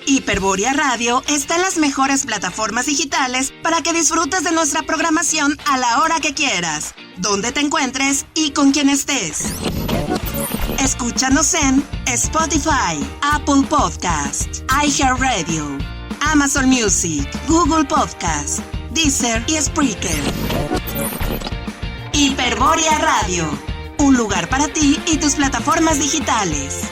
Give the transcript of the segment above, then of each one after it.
Hiperborea Radio está en las mejores plataformas digitales para que disfrutes de nuestra programación a la hora que quieras, donde te encuentres y con quien estés. Escúchanos en Spotify, Apple Podcast, iHeartRadio, Amazon Music, Google Podcast, Deezer y Spreaker. Hiperborea Radio, un lugar para ti y tus plataformas digitales.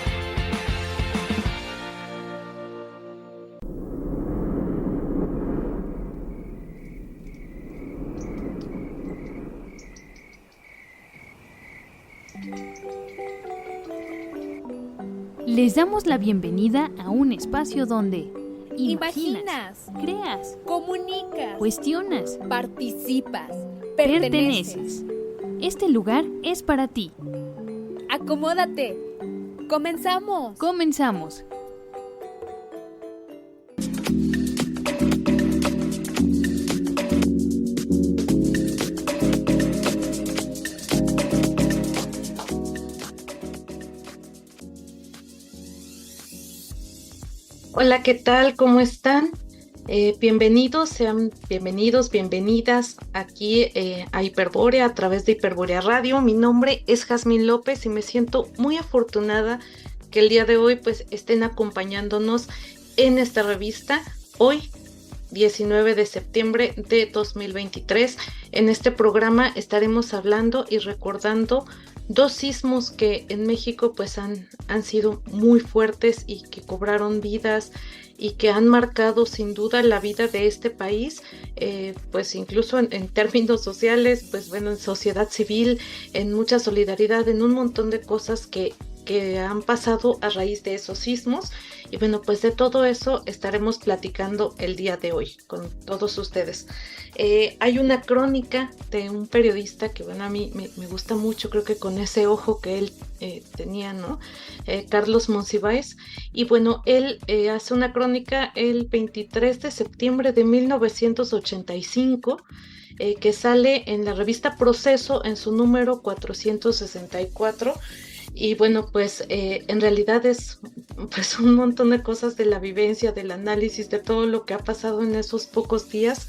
Les damos la bienvenida a un espacio donde imaginas, creas, comunicas, cuestionas, participas, perteneces. Este lugar es para ti. Acomódate. ¡Comenzamos! Comenzamos. Hola, ¿qué tal? ¿Cómo están? Bienvenidos, sean bienvenidos, bienvenidas aquí a Hiperborea a través de Hiperborea Radio. Mi nombre es Jazmín López y me siento muy afortunada que el día de hoy pues estén acompañándonos en esta revista. Hoy, 19 de septiembre de 2023, en este programa estaremos hablando y recordando dos sismos que en México pues han sido muy fuertes y que cobraron vidas y que han marcado sin duda la vida de este país, pues incluso en términos sociales, pues bueno, en sociedad civil, en mucha solidaridad, en un montón de cosas que han pasado a raíz de esos sismos. Y bueno, pues de todo eso estaremos platicando el día de hoy con todos ustedes. Hay una crónica de un periodista que bueno, a mí me gusta mucho, creo que con ese ojo que él tenía, ¿no? Carlos Monsiváis. Y bueno, él hace una crónica el 23 de septiembre de 1985, que sale en la revista Proceso en su número 464. Y bueno, pues en realidad es pues un montón de cosas de la vivencia, del análisis, de todo lo que ha pasado en esos pocos días,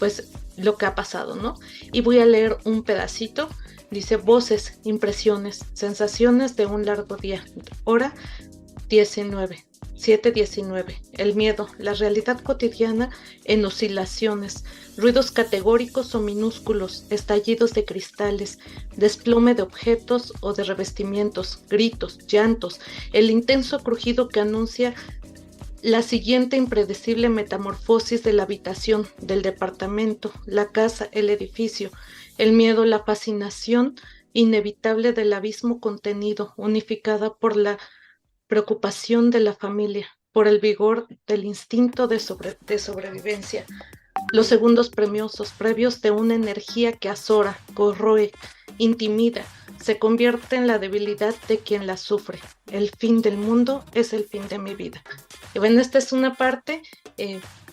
pues lo que ha pasado, ¿no? Y voy a leer un pedacito. Dice: voces, impresiones, sensaciones de un largo día. Hora 7:19. El miedo, la realidad cotidiana en oscilaciones, ruidos categóricos o minúsculos, estallidos de cristales, desplome de objetos o de revestimientos, gritos, llantos, el intenso crujido que anuncia la siguiente impredecible metamorfosis de la habitación, del departamento, la casa, el edificio, el miedo, la fascinación inevitable del abismo contenido, unificada por la preocupación de la familia, por el vigor del instinto de sobrevivencia, los segundos premiosos, previos de una energía que azora, corroe, intimida, se convierte en la debilidad de quien la sufre. El fin del mundo es el fin de mi vida. Y bueno, esta es una parte,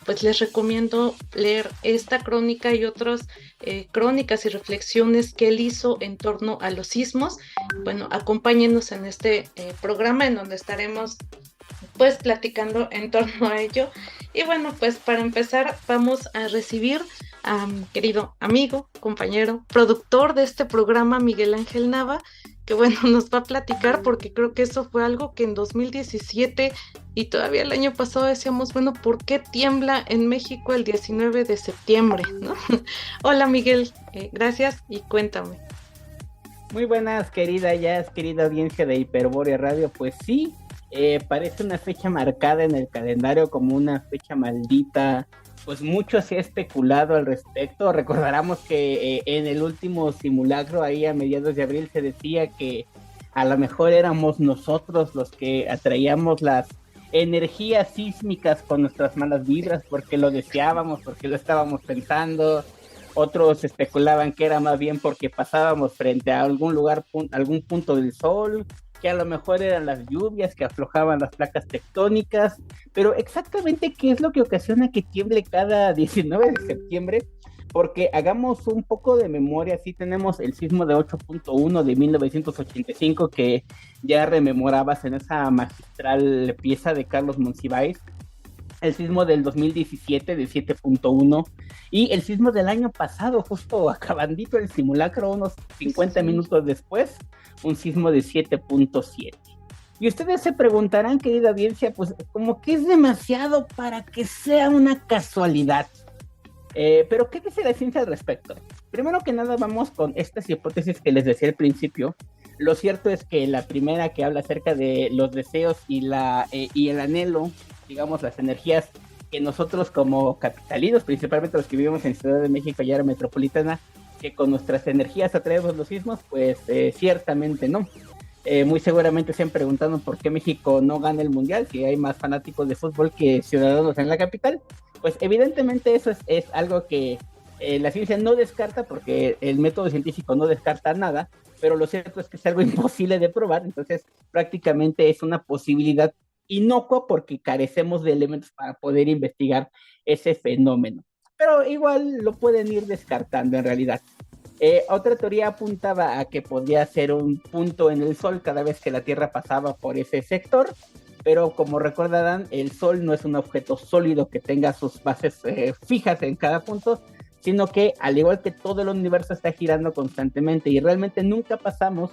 pues les recomiendo leer esta crónica y otras crónicas y reflexiones que él hizo en torno a los sismos. Bueno, acompáñenos en este programa en donde estaremos pues platicando en torno a ello. Y bueno, pues para empezar vamos a recibir a mi querido amigo, compañero, productor de este programa, Miguel Ángel Nava, que bueno, nos va a platicar porque creo que eso fue algo que en 2017 y todavía el año pasado decíamos, bueno, ¿por qué tiembla en México el 19 de septiembre? ¿No? Hola Miguel, gracias y cuéntame. Muy buenas, querida audiencia de Hiperborea Radio. Pues sí, parece una fecha marcada en el calendario como una fecha maldita. Pues mucho se ha especulado al respecto. Recordaremos que en el último simulacro, ahí a mediados de abril, se decía que a lo mejor éramos nosotros los que atraíamos las energías sísmicas con nuestras malas vibras, porque lo deseábamos, porque lo estábamos pensando. Otros especulaban que era más bien porque pasábamos frente a algún lugar, algún punto del sol, que a lo mejor eran las lluvias que aflojaban las placas tectónicas. Pero exactamente qué es lo que ocasiona que tiemble cada 19 de septiembre, porque hagamos un poco de memoria. Sí tenemos el sismo de 8.1 de 1985 que ya rememorabas en esa magistral pieza de Carlos Monsiváis, el sismo del 2017 de 7.1 y el sismo del año pasado, justo acabandito el simulacro, unos 50 minutos después, un sismo de 7.7. Y ustedes se preguntarán, querida audiencia, pues como que es demasiado para que sea una casualidad. Pero ¿qué dice la ciencia al respecto? Primero que nada vamos con estas hipótesis que les decía al principio. Lo cierto es que la primera, que habla acerca de los deseos y el anhelo, digamos, las energías que nosotros como capitalinos, principalmente los que vivimos en Ciudad de México y área metropolitana, que con nuestras energías atraemos los sismos, pues ciertamente no. Muy seguramente se han preguntado por qué México no gana el Mundial, si hay más fanáticos de fútbol que ciudadanos en la capital. Pues evidentemente eso es algo que la ciencia no descarta, porque el método científico no descarta nada, pero lo cierto es que es algo imposible de probar. Entonces prácticamente es una posibilidad inocua porque carecemos de elementos para poder investigar ese fenómeno. Pero igual lo pueden ir descartando en realidad. Otra teoría apuntaba a que podía ser un punto en el Sol cada vez que la Tierra pasaba por ese sector, pero como recordarán, el Sol no es un objeto sólido que tenga sus bases fijas en cada punto, sino que al igual que todo el universo está girando constantemente y realmente nunca pasamos,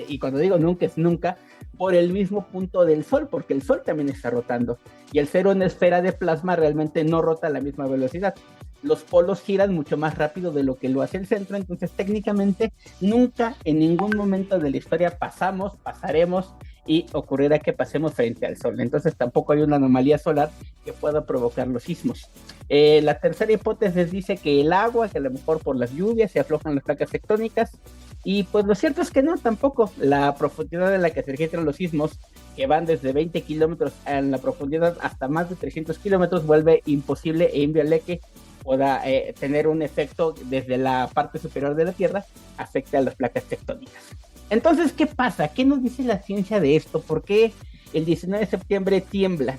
y cuando digo nunca es nunca, por el mismo punto del Sol, porque el Sol también está rotando, y al ser una esfera de plasma realmente no rota a la misma velocidad. Los polos giran mucho más rápido de lo que lo hace el centro, entonces técnicamente nunca en ningún momento de la historia pasaremos y ocurrirá que pasemos frente al Sol. Entonces tampoco hay una anomalía solar que pueda provocar los sismos. La tercera hipótesis dice que el agua, que a lo mejor por las lluvias se aflojan las placas tectónicas, y pues lo cierto es que no, tampoco. La profundidad en la que se registran los sismos, que van desde 20 kilómetros en la profundidad hasta más de 300 kilómetros, vuelve imposible e inviable que pueda tener un efecto desde la parte superior de la Tierra, afecte a las placas tectónicas. Entonces, ¿qué pasa? ¿Qué nos dice la ciencia de esto? ¿Por qué el 19 de septiembre tiembla?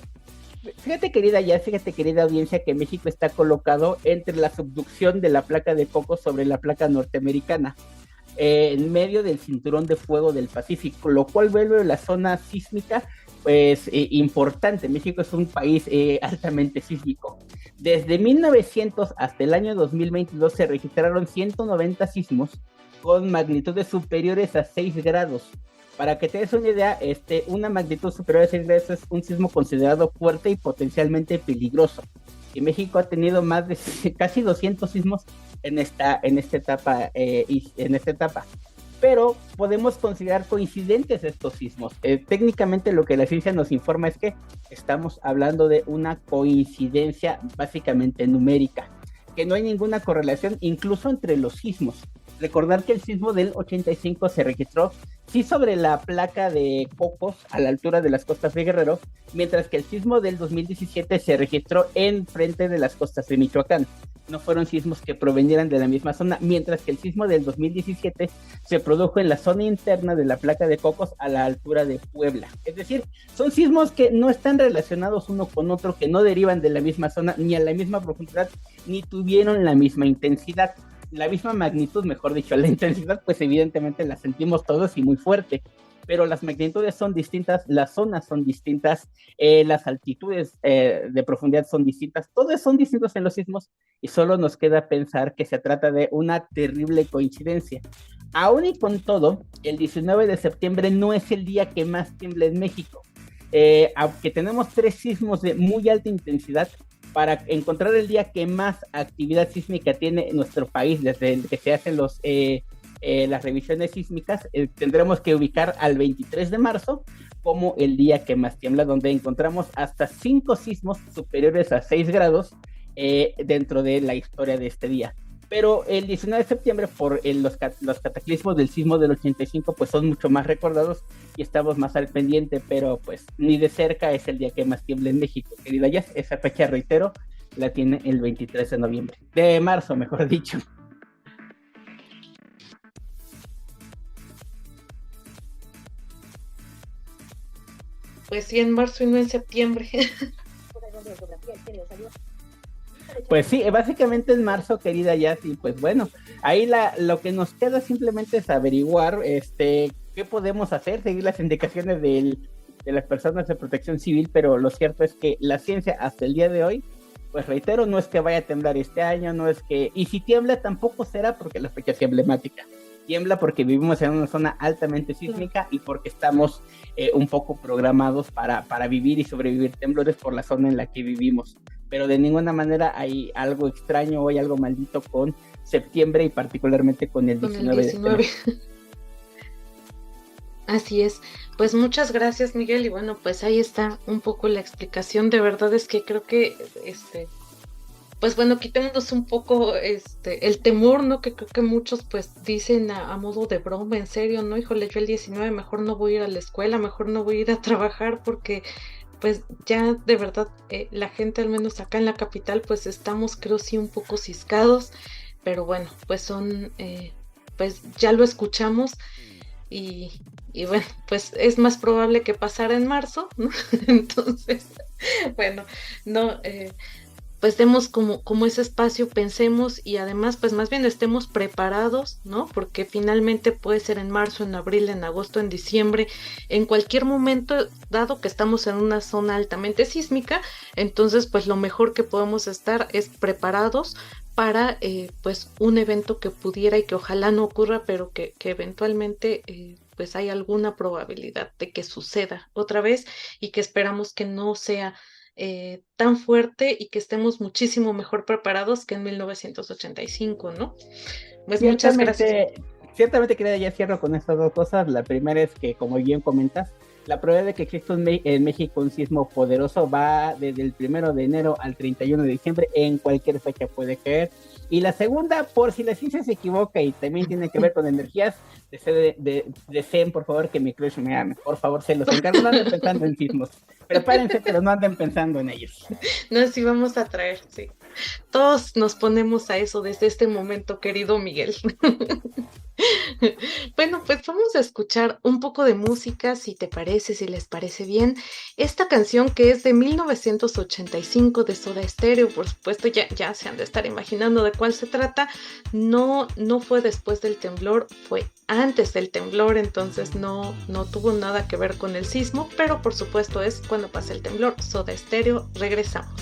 Fíjate, querida audiencia, que México está colocado entre la subducción de la placa de Cocos sobre la placa norteamericana, en medio del cinturón de fuego del Pacífico, lo cual vuelve la zona sísmica pues importante. México es un país altamente sísmico. Desde 1900 hasta el año 2022 se registraron 190 sismos con magnitudes superiores a 6 grados. Para que te des una idea, una magnitud superior a 6 grados es un sismo considerado fuerte y potencialmente peligroso. Y México ha tenido más de casi 200 sismos en esta etapa. Pero podemos considerar coincidentes estos sismos. Técnicamente lo que la ciencia nos informa es que estamos hablando de una coincidencia básicamente numérica, que no hay ninguna correlación incluso entre los sismos. Recordar que el sismo del 85 se registró sí sobre la placa de Cocos a la altura de las costas de Guerrero, mientras que el sismo del 2017 se registró en frente de las costas de Michoacán. No fueron sismos que provenieran de la misma zona, mientras que el sismo del 2017 se produjo en la zona interna de la placa de Cocos a la altura de Puebla. Es decir, son sismos que no están relacionados uno con otro, que no derivan de la misma zona, ni a la misma profundidad, ni tuvieron la misma intensidad. La misma magnitud, mejor dicho, la intensidad pues evidentemente la sentimos todos y muy fuerte, pero las magnitudes son distintas, las zonas son distintas, las altitudes de profundidad son distintas, todos son distintos en los sismos y solo nos queda pensar que se trata de una terrible coincidencia. Aún y con todo, el 19 de septiembre no es el día que más tiembla en México. Aunque tenemos 3 sismos de muy alta intensidad, para encontrar el día que más actividad sísmica tiene nuestro país desde el que se hacen las revisiones sísmicas, tendremos que ubicar al 23 de marzo como el día que más tiembla, donde encontramos hasta 5 sismos superiores a 6 grados dentro de la historia de este día. Pero el 19 de septiembre, por los cataclismos del sismo del 85, pues son mucho más recordados y estamos más al pendiente, pero pues ni de cerca es el día que más tiembla en México, querida Jess. Esa fecha, reitero, la tiene el 23 de noviembre. De marzo, mejor dicho. Pues sí, en marzo y no en septiembre. Pues sí, básicamente en marzo, querida Yassi, pues bueno, ahí lo que nos queda simplemente es averiguar qué podemos hacer, seguir las indicaciones de las personas de protección civil, pero lo cierto es que la ciencia hasta el día de hoy, pues reitero, no es que vaya a temblar este año, no es que, y si tiembla tampoco será porque la fecha es emblemática. Tiembla porque vivimos en una zona altamente sísmica y porque estamos un poco programados para vivir y sobrevivir temblores por la zona en la que vivimos. Pero de ninguna manera hay algo extraño o hay algo maldito con septiembre y particularmente con el 19 de septiembre. Así es. Pues muchas gracias, Miguel. Y bueno, pues ahí está un poco la explicación. De verdad es que creo que pues bueno, quitémonos un poco el temor, ¿no? Que creo que muchos pues dicen a modo de broma, en serio, ¿no? Híjole, yo el 19 mejor no voy a ir a la escuela, mejor no voy a ir a trabajar porque pues ya de verdad la gente, al menos acá en la capital, pues estamos creo sí un poco ciscados, pero bueno, pues pues ya lo escuchamos y bueno, pues es más probable que pasara en marzo, ¿no? Entonces, bueno, no... pues demos como ese espacio, pensemos y además pues más bien estemos preparados, ¿no? Porque finalmente puede ser en marzo, en abril, en agosto, en diciembre, en cualquier momento, dado que estamos en una zona altamente sísmica, entonces pues lo mejor que podemos estar es preparados para pues un evento que pudiera y que ojalá no ocurra, pero que eventualmente pues hay alguna probabilidad de que suceda otra vez y que esperamos que no sea tan fuerte y que estemos muchísimo mejor preparados que en 1985, ¿no? Pues muchas gracias. Ciertamente, querida, ya cierro con estas dos cosas. La primera es que, como bien comentas, la probabilidad de que exista en México un sismo poderoso va desde el 1 de enero al 31 de diciembre, en cualquier fecha puede caer. Y la segunda, por si la ciencia se equivoca y también tiene que ver con energías, deseen por favor que mi crush me ame. Por favor, se los encargo, no anden pensando en sismos. Prepárense, pero no anden pensando en ellos. No, sí vamos a traer, sí. Todos nos ponemos a eso desde este momento, querido Miguel. Bueno, pues vamos a escuchar un poco de música, si te parece, si les parece bien. Esta canción que es de 1985 de Soda Stereo, por supuesto, ya se han de estar imaginando de cuál se trata. No fue después del temblor, fue antes del temblor, entonces no tuvo nada que ver con el sismo, pero por supuesto es cuando pasa el temblor. Soda Stereo, regresamos.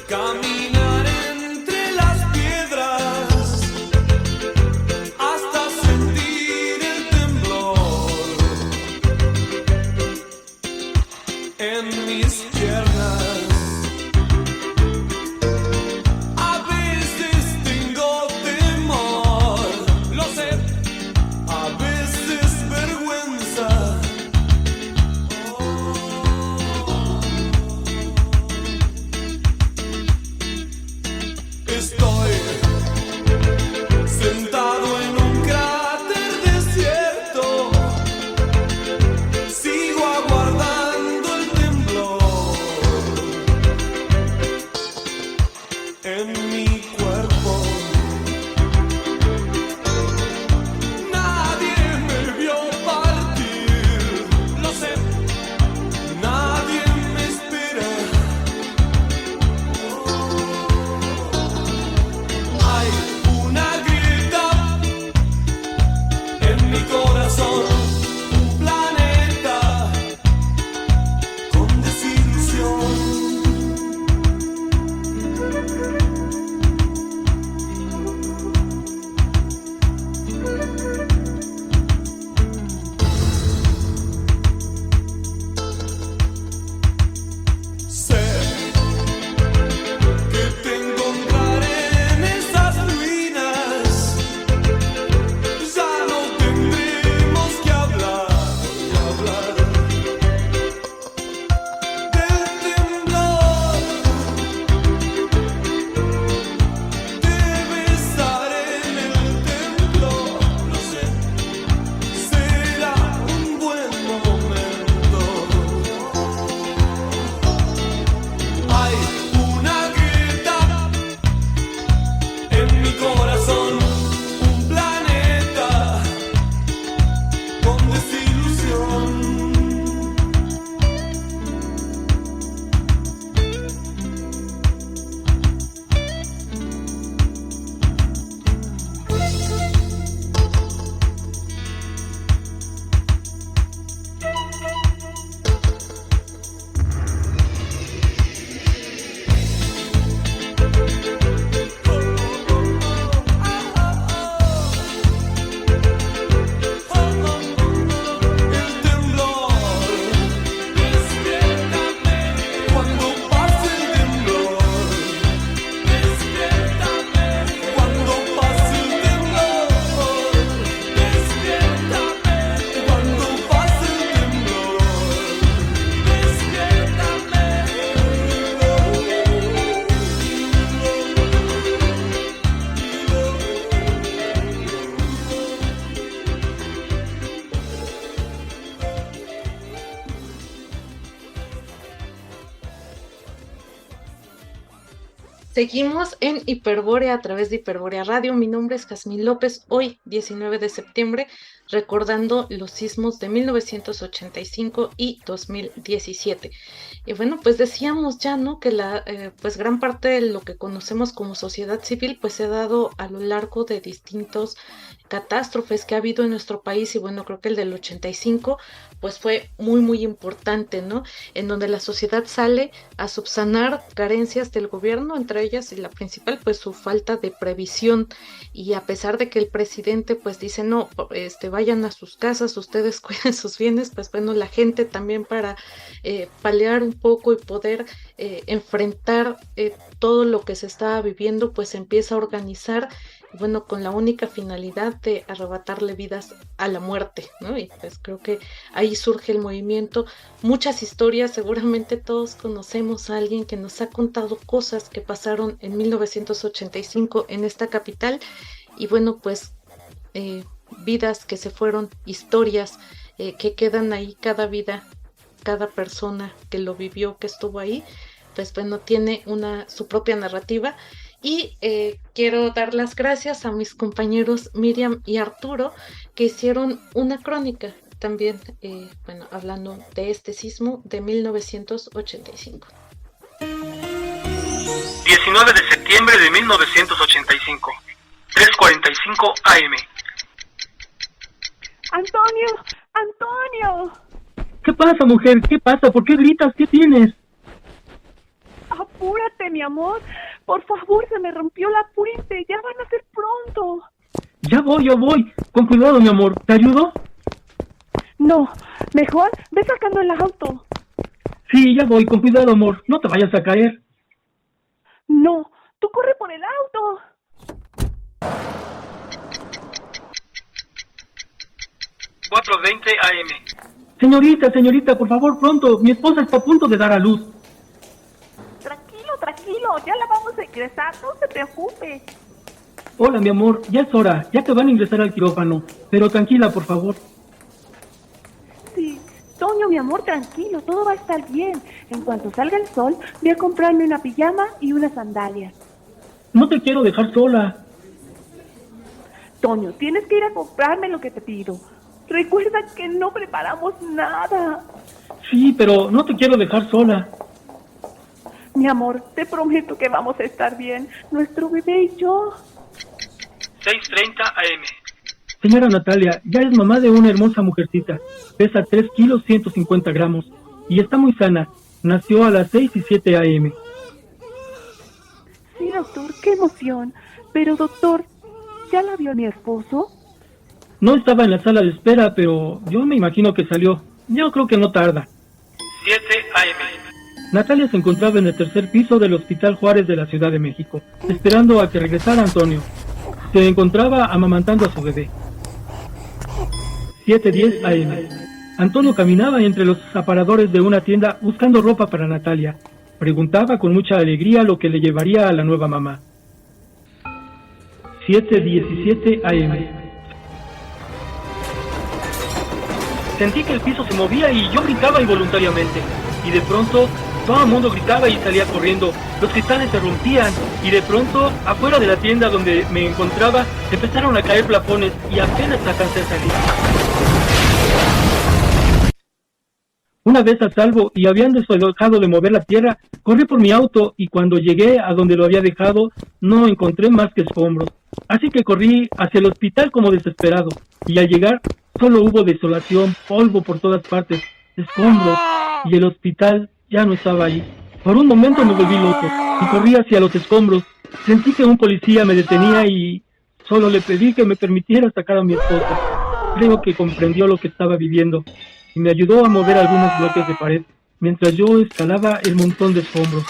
Caminar entre las piedras hasta sentir el temblor en mis piernas. A veces tengo temor, lo sé, a veces vergüenza. Seguimos en Hiperbórea a través de Hiperbórea Radio. Mi nombre es Jazmín López. Hoy, 19 de septiembre, recordando los sismos de 1985 y 2017. Y bueno, pues decíamos ya, ¿no? Que pues gran parte de lo que conocemos como sociedad civil, pues se ha dado a lo largo de distintos catástrofes que ha habido en nuestro país. Y bueno, creo que el del 85 pues fue muy, muy importante, ¿no? En donde la sociedad sale a subsanar carencias del gobierno, entre ellas y la principal, pues su falta de previsión. Y a pesar de que el presidente pues dice, no, vayan a sus casas, ustedes cuiden sus bienes, pues bueno, la gente también para paliar un poco y poder enfrentar todo lo que se estaba viviendo, pues empieza a organizar, bueno, con la única finalidad de arrebatarle vidas a la muerte, ¿no? Y pues creo que ahí surge el movimiento. Muchas historias, seguramente todos conocemos a alguien que nos ha contado cosas que pasaron en 1985 en esta capital, y bueno, pues vidas que se fueron, historias que quedan ahí, cada vida, cada persona que lo vivió, que estuvo ahí, pues bueno, tiene su propia narrativa. Y quiero dar las gracias a mis compañeros Miriam y Arturo, que hicieron una crónica también, bueno, hablando de este sismo de 1985. 19 de septiembre de 1985, 3:45 AM. ¡Antonio! ¿Qué pasa, mujer? ¿Qué pasa? ¿Por qué gritas? ¿Qué tienes? Apúrate, mi amor. Por favor, se me rompió la fuente. Ya van a ser pronto. Ya voy. Con cuidado, mi amor. ¿Te ayudo? No, mejor ve sacando el auto. Sí, ya voy. Con cuidado, amor. No te vayas a caer. No, tú corre por el auto. 4:20 AM. Señorita, por favor, pronto. Mi esposa está a punto de dar a luz. Tranquilo, ya la vamos a ingresar, no se preocupe. Hola, mi amor, ya es hora, ya te van a ingresar al quirófano, pero tranquila, por favor. Sí, Toño, mi amor, tranquilo, todo va a estar bien. En cuanto salga el sol, voy a comprarme una pijama y unas sandalias. No te quiero dejar sola. Toño, tienes que ir a comprarme lo que te pido. Recuerda que no preparamos nada. Sí, pero no te quiero dejar sola. Mi amor, te prometo que vamos a estar bien, nuestro bebé y yo. 6:30 AM. Señora Natalia, ya es mamá de una hermosa mujercita. Pesa 3 kilos 150 gramos y está muy sana. Nació a las 6:07 AM. Sí, doctor, qué emoción. Pero, doctor, ¿ya la vio mi esposo? No estaba en la sala de espera, pero yo me imagino que salió. Yo creo que no tarda. 7 AM. Natalia se encontraba en el tercer piso del Hospital Juárez de la Ciudad de México, esperando a que regresara Antonio. Se encontraba amamantando a su bebé. 7:10 AM. Antonio caminaba entre los aparadores de una tienda buscando ropa para Natalia. Preguntaba con mucha alegría lo que le llevaría a la nueva mamá. 7:17 AM. Sentí que el piso se movía y yo gritaba involuntariamente. Y de pronto todo el mundo gritaba y salía corriendo. Los cristales se rompían y de pronto, afuera de la tienda donde me encontraba, empezaron a caer plafones y apenas alcancé a salir. Una vez a salvo y habían dejado de mover la tierra, corrí por mi auto y cuando llegué a donde lo había dejado, no encontré más que escombros. Así que corrí hacia el hospital como desesperado y al llegar solo hubo desolación, polvo por todas partes, escombros y el hospital ya no estaba ahí. Por un momento me volví loco y corrí hacia los escombros. Sentí que un policía me detenía y solo le pedí que me permitiera sacar a mi esposa. Creo que comprendió lo que estaba viviendo y me ayudó a mover algunos bloques de pared mientras yo escalaba el montón de escombros.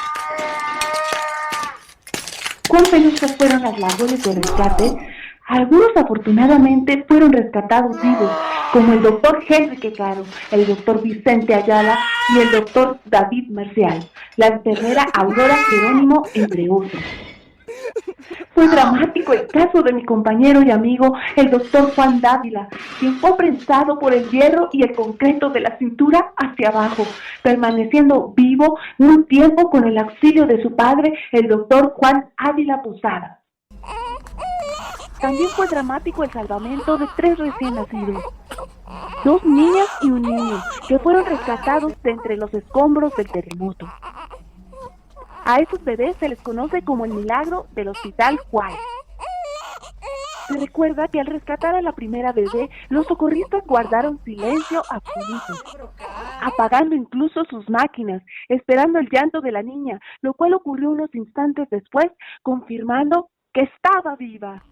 ¿Cuán peligrosas fueron las labores de rescate? Algunos afortunadamente fueron rescatados vivos, como el doctor Henry Caro, el doctor Vicente Ayala y el doctor David Marcial, la enfermera Aurora Jerónimo, entre otros. fue dramático el caso de mi compañero y amigo, el doctor Juan Dávila, quien fue prensado por el hierro y el concreto de la cintura hacia abajo, permaneciendo vivo un tiempo con el auxilio de su padre, el doctor Juan Ávila Posada. También fue dramático el salvamento de 3 recién nacidos, 2 niñas y un niño, que fueron rescatados de entre los escombros del terremoto. A esos bebés se les conoce como el milagro del Hospital Juárez. Se recuerda que al rescatar a la primera bebé, los socorristas guardaron silencio absoluto, apagando incluso sus máquinas, esperando el llanto de la niña, lo cual ocurrió unos instantes después, confirmando que estaba viva.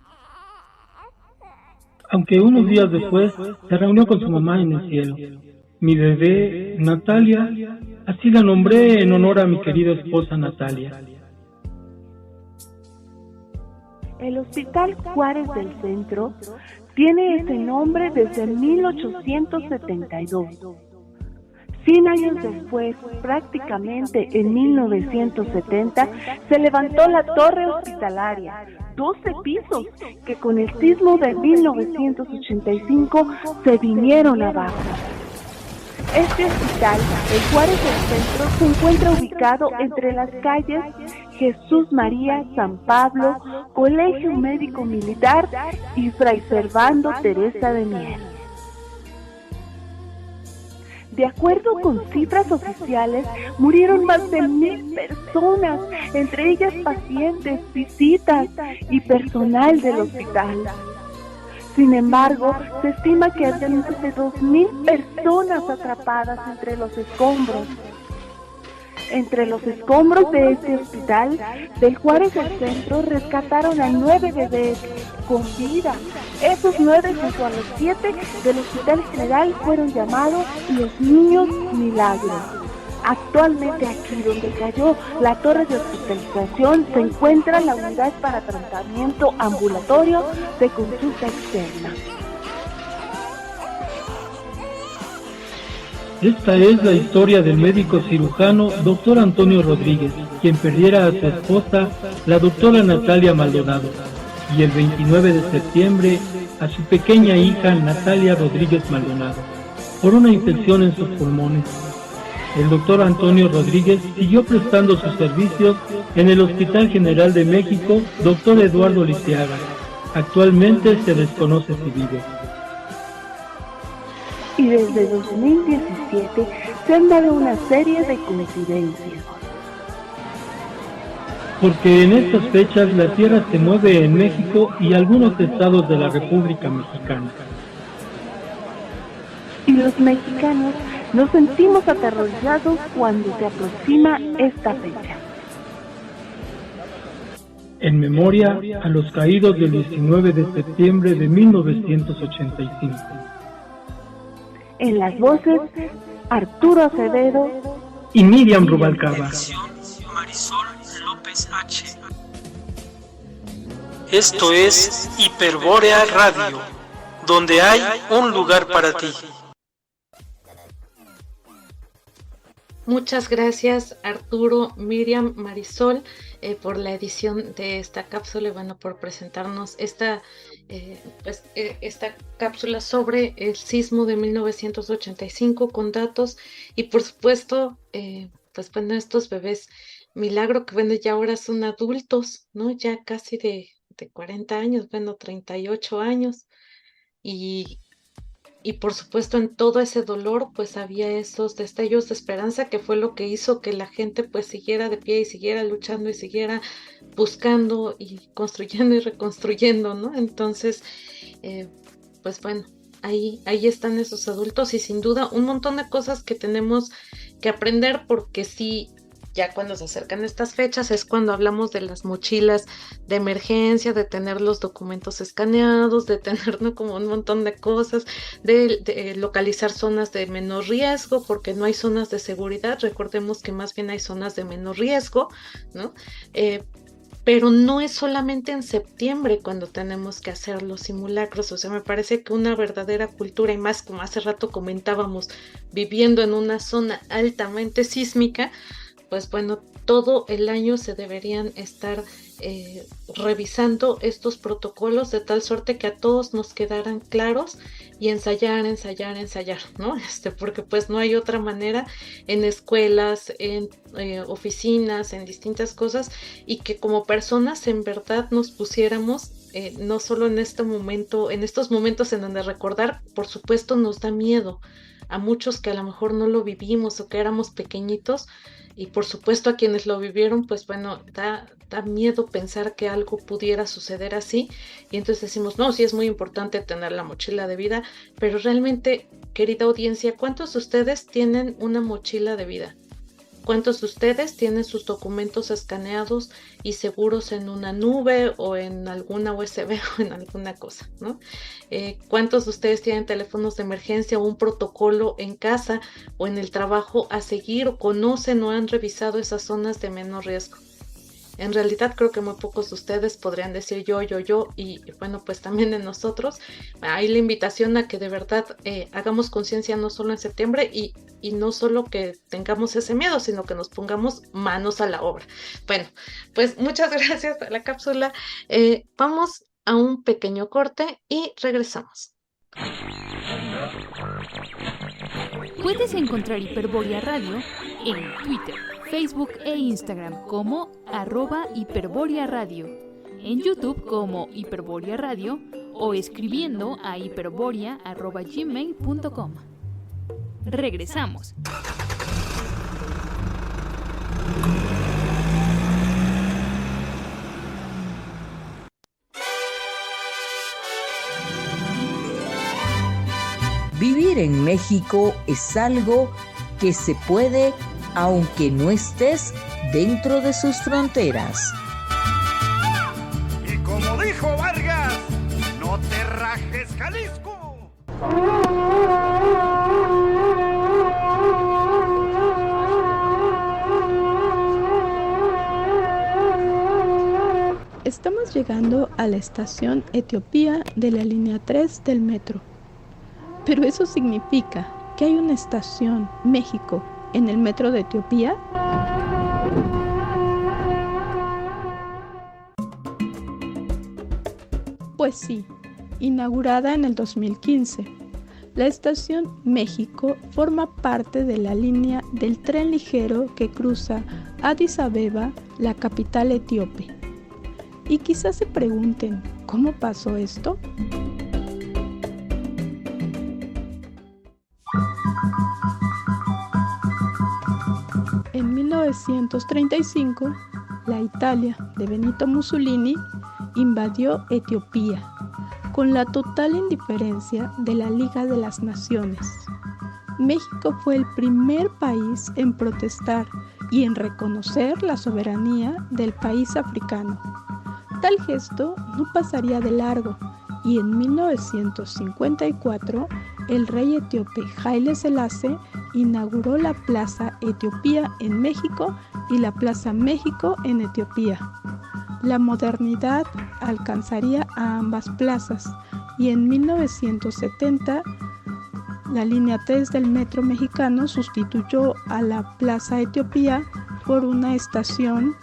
Aunque unos días después se reunió con su mamá en el cielo. Mi bebé, Natalia, así la nombré en honor a mi querida esposa Natalia. El Hospital Juárez del Centro tiene ese nombre desde 1872. 100 años después, prácticamente en 1970, se levantó la torre hospitalaria, 12 pisos, que con el sismo de 1985 se vinieron abajo. Este hospital, el Juárez del Centro, se encuentra ubicado entre las calles Jesús María, San Pablo, Colegio Médico Militar y Fray Servando Teresa de Mier. De acuerdo con cifras oficiales, murieron más de 1,000 personas, entre ellas pacientes, visitas y personal del hospital. Sin embargo, se estima que hay más de 2,000 personas atrapadas entre los escombros. Entre los escombros de este hospital, del Juárez del Centro, rescataron a 9 bebés con vida. Esos 9 junto a los 7 del Hospital General fueron llamados los Niños Milagro. Actualmente aquí donde cayó la torre de hospitalización se encuentra la unidad para tratamiento ambulatorio de consulta externa. Esta es la historia del médico cirujano Dr. Antonio Rodríguez, quien perdiera a su esposa, la doctora Natalia Maldonado, y el 29 de septiembre a su pequeña hija Natalia Rodríguez Maldonado, por una infección en sus pulmones. El doctor Antonio Rodríguez siguió prestando sus servicios en el Hospital General de México, Dr. Eduardo Lisiaga. Actualmente se desconoce si vive. Y desde 2017 se han dado una serie de coincidencias. Porque en estas fechas la tierra se mueve en México y algunos estados de la República Mexicana. Y los mexicanos nos sentimos aterrorizados cuando se aproxima esta fecha. En memoria a los caídos del 19 de septiembre de 1985. En las voces, Arturo Acevedo y Miriam Rubalcaba. Marisol López H. Esto es Hiperbórea Radio, donde hay un lugar para ti. Muchas gracias Arturo, Miriam, Marisol por la edición de esta cápsula y bueno, por presentarnos esta cápsula sobre el sismo de 1985 con datos y por supuesto pues bueno, estos bebés milagro que bueno ya ahora son adultos, ¿no? Ya casi de 40 años, bueno 38 años y por supuesto en todo ese dolor pues había esos destellos de esperanza que fue lo que hizo que la gente pues siguiera de pie y siguiera luchando y siguiera buscando y construyendo y reconstruyendo, ¿no? Entonces pues bueno, ahí están esos adultos y sin duda un montón de cosas que tenemos que aprender porque sí. Ya cuando se acercan estas fechas es cuando hablamos de las mochilas de emergencia, de tener los documentos escaneados, de tener ¿no? como un montón de cosas, de localizar zonas de menor riesgo, porque no hay zonas de seguridad, recordemos que más bien hay zonas de menor riesgo, ¿no? Pero no es solamente en septiembre cuando tenemos que hacer los simulacros, o sea, me parece que una verdadera cultura, y más como hace rato comentábamos, viviendo en una zona altamente sísmica, pues bueno, todo el año se deberían estar revisando estos protocolos de tal suerte que a todos nos quedaran claros y ensayar, ¿no? Porque pues no hay otra manera en escuelas, en oficinas, en distintas cosas, y que como personas en verdad nos pusiéramos no solo en este momento, en estos momentos en donde recordar, por supuesto, nos da miedo a muchos que a lo mejor no lo vivimos o que éramos pequeñitos, y por supuesto a quienes lo vivieron, pues bueno, da miedo pensar que algo pudiera suceder así, y entonces decimos, no, sí es muy importante tener la mochila de vida, pero realmente, querida audiencia, ¿cuántos de ustedes tienen una mochila de vida? ¿Cuántos de ustedes tienen sus documentos escaneados y seguros en una nube o en alguna USB o en alguna cosa, ¿no? ¿Cuántos de ustedes tienen teléfonos de emergencia o un protocolo en casa o en el trabajo a seguir, o conocen o han revisado esas zonas de menor riesgo? En realidad creo que muy pocos de ustedes podrían decir yo, y bueno, pues también en nosotros. Hay la invitación a que de verdad hagamos conciencia no solo en septiembre y no solo que tengamos ese miedo, sino que nos pongamos manos a la obra. Bueno, pues muchas gracias a la cápsula. Vamos a un pequeño corte y regresamos. Puedes encontrar Hiperbórea Radio en Twitter, Facebook e Instagram como @Hiperbórea Radio, en YouTube como Hiperbórea Radio o escribiendo a hiperborea@gmail.com. Regresamos. Vivir en México es algo que se puede aunque no estés dentro de sus fronteras. Y como dijo Vargas, no te rajes, Jalisco. Estamos llegando a la estación Etiopía de la línea 3 del metro. ¿Pero eso significa que hay una estación México en el metro de Etiopía? Pues sí, inaugurada en el 2015, la estación México forma parte de la línea del tren ligero que cruza Addis Abeba, la capital etíope. Y quizás se pregunten, ¿cómo pasó esto? En 1935, la Italia de Benito Mussolini invadió Etiopía, con la total indiferencia de la Liga de las Naciones. México fue el primer país en protestar y en reconocer la soberanía del país africano. Tal gesto no pasaría de largo, y en 1954 el rey etíope Haile Selassie inauguró la Plaza Etiopía en México y la Plaza México en Etiopía. La modernidad alcanzaría a ambas plazas, y en 1970 la línea 3 del metro mexicano sustituyó a la Plaza Etiopía por una estación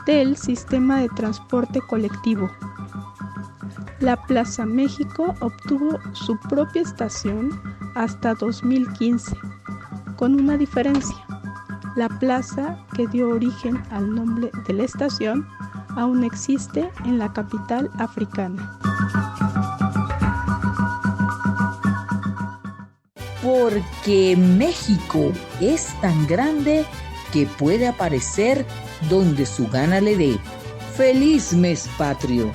del sistema de transporte colectivo. La Plaza México obtuvo su propia estación hasta 2015, con una diferencia. La plaza que dio origen al nombre de la estación aún existe en la capital africana. Porque México es tan grande que puede aparecer donde su gana le dé. ¡Feliz mes patrio!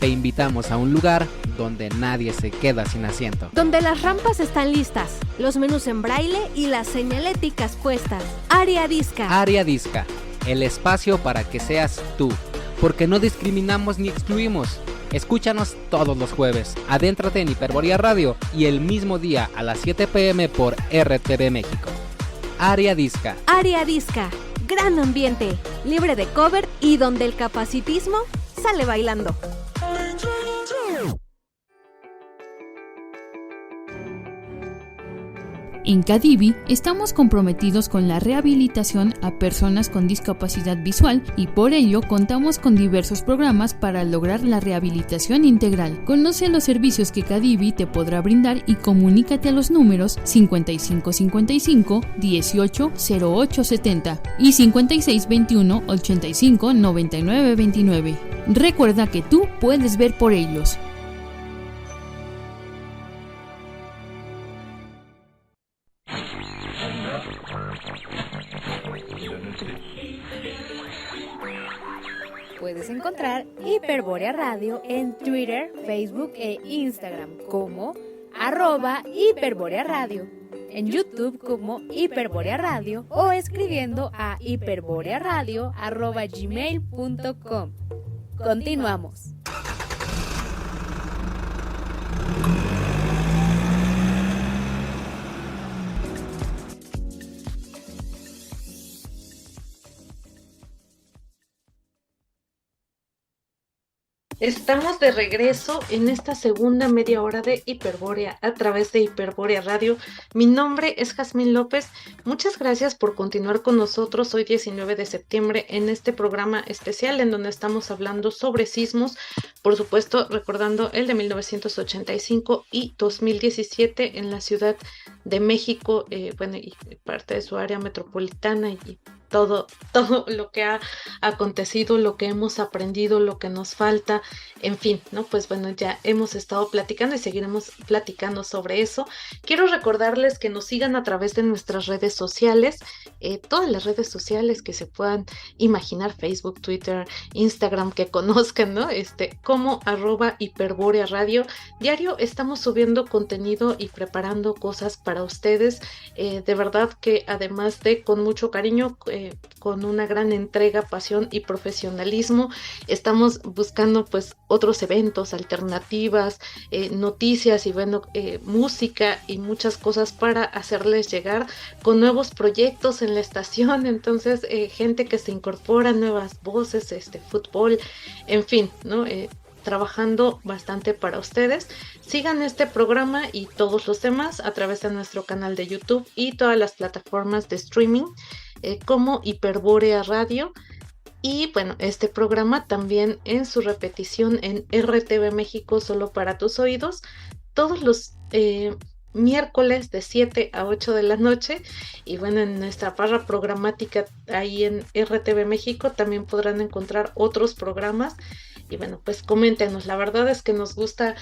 Te invitamos a un lugar donde nadie se queda sin asiento. Donde las rampas están listas, los menús en braille y las señaléticas puestas. Área Disca. Área Disca, el espacio para que seas tú, porque no discriminamos ni excluimos. Escúchanos todos los jueves, adéntrate en Hiperbórea Radio y el mismo día a las 7 p.m. por RTV México. Área Disca. Área Disca, gran ambiente, libre de cover y donde el capacitismo sale bailando. En Cadivi estamos comprometidos con la rehabilitación a personas con discapacidad visual y por ello contamos con diversos programas para lograr la rehabilitación integral. Conoce los servicios que Cadivi te podrá brindar y comunícate a los números 5555 18 08 70 y 5621 85 99 29. Recuerda que tú puedes ver por ellos. Puedes encontrar Hiperbórea Radio en Twitter, Facebook e Instagram como @Hiperbórea Radio, en YouTube como Hiperbórea Radio o escribiendo a hiperborearadio@gmail.com. Continuamos. Estamos de regreso en esta segunda media hora de Hiperbórea a través de Hiperbórea Radio. Mi nombre es Jazmín López. Muchas gracias por continuar con nosotros hoy 19 de septiembre en este programa especial en donde estamos hablando sobre sismos, por supuesto recordando el de 1985 y 2017 en la Ciudad de México, y parte de su área metropolitana y todo lo que ha acontecido, lo que hemos aprendido, lo que nos falta, en fin, ¿no? Pues bueno, ya hemos estado platicando y seguiremos platicando sobre eso. Quiero recordarles que nos sigan a través de nuestras redes sociales, todas las redes sociales que se puedan imaginar, Facebook, Twitter, Instagram, que conozcan, ¿no? Como @Hiperbórea Radio. Diario estamos subiendo contenido y preparando cosas para ustedes, de verdad que además de con mucho cariño, con una gran entrega, pasión y profesionalismo, estamos buscando pues otros eventos, alternativas, noticias y música y muchas cosas para hacerles llegar con nuevos proyectos en la estación. Entonces gente que se incorpora, nuevas voces, fútbol, en fin, ¿no? Trabajando bastante para ustedes. Sigan este programa y todos los demás a través de nuestro canal de YouTube y todas las plataformas de streaming como Hiperbórea Radio. Y bueno, este programa también en su repetición en RTV México, solo para tus oídos, todos los miércoles de 7 a 8 de la noche. Y bueno, en nuestra barra programática ahí en RTV México también podrán encontrar otros programas. Y bueno, pues coméntenos, la verdad es que nos gusta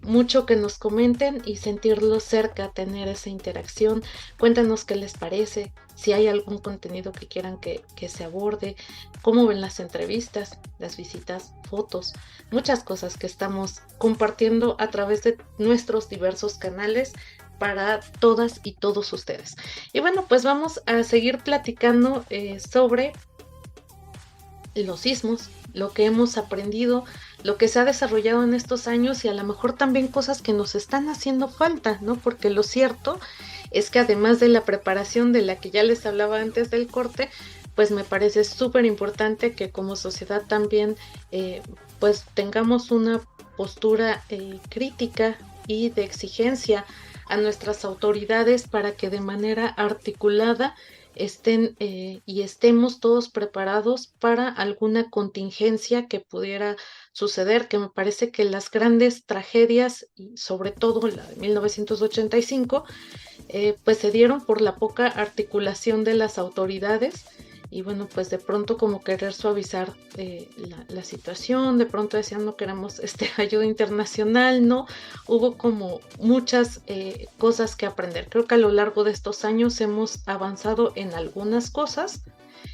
mucho que nos comenten y sentirlos cerca, tener esa interacción. Cuéntanos qué les parece, si hay algún contenido que quieran que se aborde, cómo ven las entrevistas, las visitas, fotos, muchas cosas que estamos compartiendo a través de nuestros diversos canales para todas y todos ustedes. Y bueno, pues vamos a seguir platicando sobre los sismos, lo que hemos aprendido, lo que se ha desarrollado en estos años y a lo mejor también cosas que nos están haciendo falta, ¿no? Porque lo cierto es que además de la preparación de la que ya les hablaba antes del corte, pues me parece súper importante que como sociedad también pues tengamos una postura crítica y de exigencia a nuestras autoridades para que de manera articulada estén y estemos todos preparados para alguna contingencia que pudiera suceder, que me parece que las grandes tragedias, y sobre todo la de 1985, pues se dieron por la poca articulación de las autoridades. Y bueno, pues de pronto como querer suavizar la situación, de pronto decían no queremos ayuda internacional, ¿no? Hubo como muchas cosas que aprender. Creo que a lo largo de estos años hemos avanzado en algunas cosas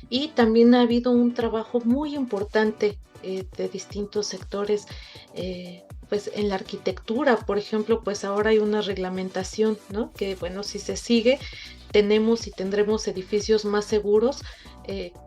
y también ha habido un trabajo muy importante de distintos sectores, pues en la arquitectura, por ejemplo, pues ahora hay una reglamentación, ¿no? Que bueno, si se sigue, tenemos y tendremos edificios más seguros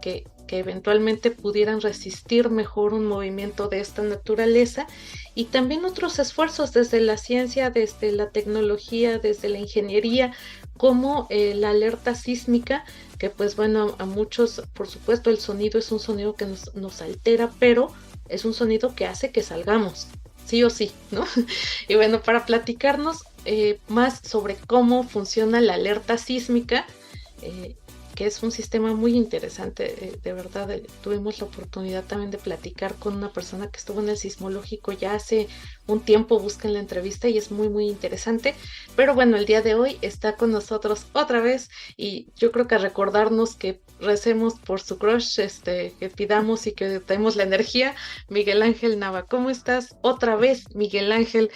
que eventualmente pudieran resistir mejor un movimiento de esta naturaleza, y también otros esfuerzos desde la ciencia, desde la tecnología, desde la ingeniería, como la alerta sísmica, que pues bueno, a muchos, por supuesto, el sonido es un sonido que nos altera, pero es un sonido que hace que salgamos, sí o sí, ¿no? Y bueno, para platicarnos más sobre cómo funciona la alerta sísmica, que es un sistema muy interesante. De verdad, tuvimos la oportunidad también de platicar con una persona que estuvo en el sismológico ya hace un tiempo. Busquen la entrevista y es muy muy interesante. Pero bueno, el día de hoy está con nosotros otra vez, y yo creo que recordarnos que recemos por su crush, que pidamos y que demos la energía. Miguel Ángel Nava, ¿cómo estás? Otra vez, Miguel Ángel,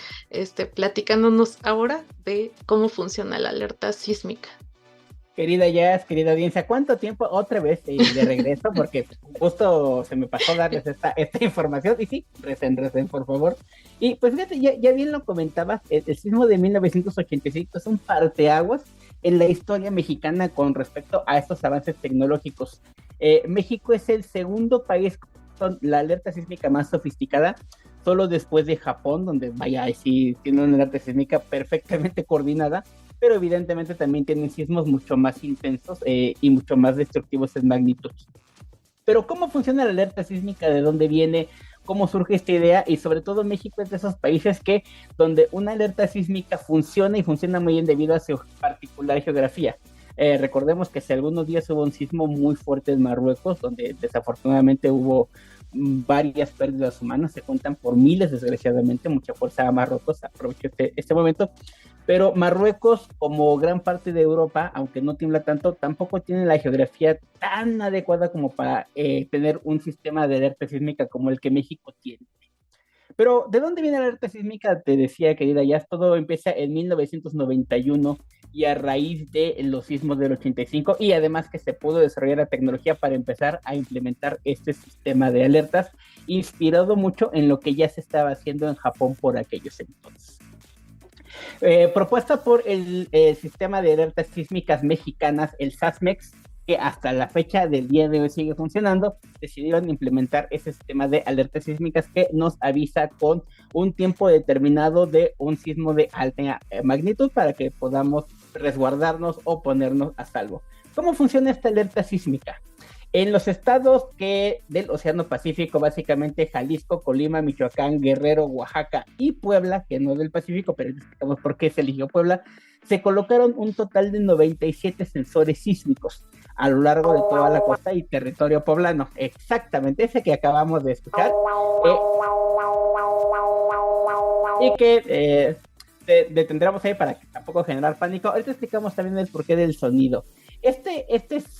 platicándonos ahora de cómo funciona la alerta sísmica. Querida Jazz, querida audiencia, ¿cuánto tiempo otra vez de regreso? Porque justo se me pasó darles esta información. Y sí, recen, por favor. Y pues fíjate, ya bien lo comentabas, el sismo de 1985 es un parteaguas en la historia mexicana con respecto a estos avances tecnológicos. México es el segundo país con la alerta sísmica más sofisticada, solo después de Japón, donde vaya, sí tiene una alerta sísmica perfectamente coordinada, pero evidentemente también tienen sismos mucho más intensos y mucho más destructivos en magnitud. Pero ¿cómo funciona la alerta sísmica? ¿De dónde viene? ¿Cómo surge esta idea? Y sobre todo México es de esos países donde una alerta sísmica funciona, y funciona muy bien debido a su particular geografía. Recordemos que hace algunos días hubo un sismo muy fuerte en Marruecos, donde desafortunadamente hubo varias pérdidas humanas, se cuentan por miles desgraciadamente. Mucha fuerza a Marruecos, aprovecho este momento. Pero Marruecos, como gran parte de Europa, aunque no tiembla tanto, tampoco tiene la geografía tan adecuada como para tener un sistema de alerta sísmica como el que México tiene. Pero, ¿de dónde viene la alerta sísmica? Te decía, querida Jazz, todo empieza en 1991 y a raíz de los sismos del 85, y además que se pudo desarrollar la tecnología para empezar a implementar este sistema de alertas, inspirado mucho en lo que ya se estaba haciendo en Japón por aquellos entonces. Propuesta por el sistema de alertas sísmicas mexicanas, el SASMEX, que hasta la fecha del día de hoy sigue funcionando, decidieron implementar ese sistema de alertas sísmicas que nos avisa con un tiempo determinado de un sismo de alta magnitud para que podamos resguardarnos o ponernos a salvo. ¿Cómo funciona esta alerta sísmica? En los estados del Océano Pacífico, básicamente Jalisco, Colima, Michoacán, Guerrero, Oaxaca y Puebla, que no es del Pacífico, pero explicamos por qué se eligió Puebla, se colocaron un total de 97 sensores sísmicos a lo largo de toda la costa y territorio poblano. Exactamente, ese que acabamos de escuchar. Y que detendremos ahí para que tampoco generar pánico. Ahorita explicamos también el porqué del sonido. Estos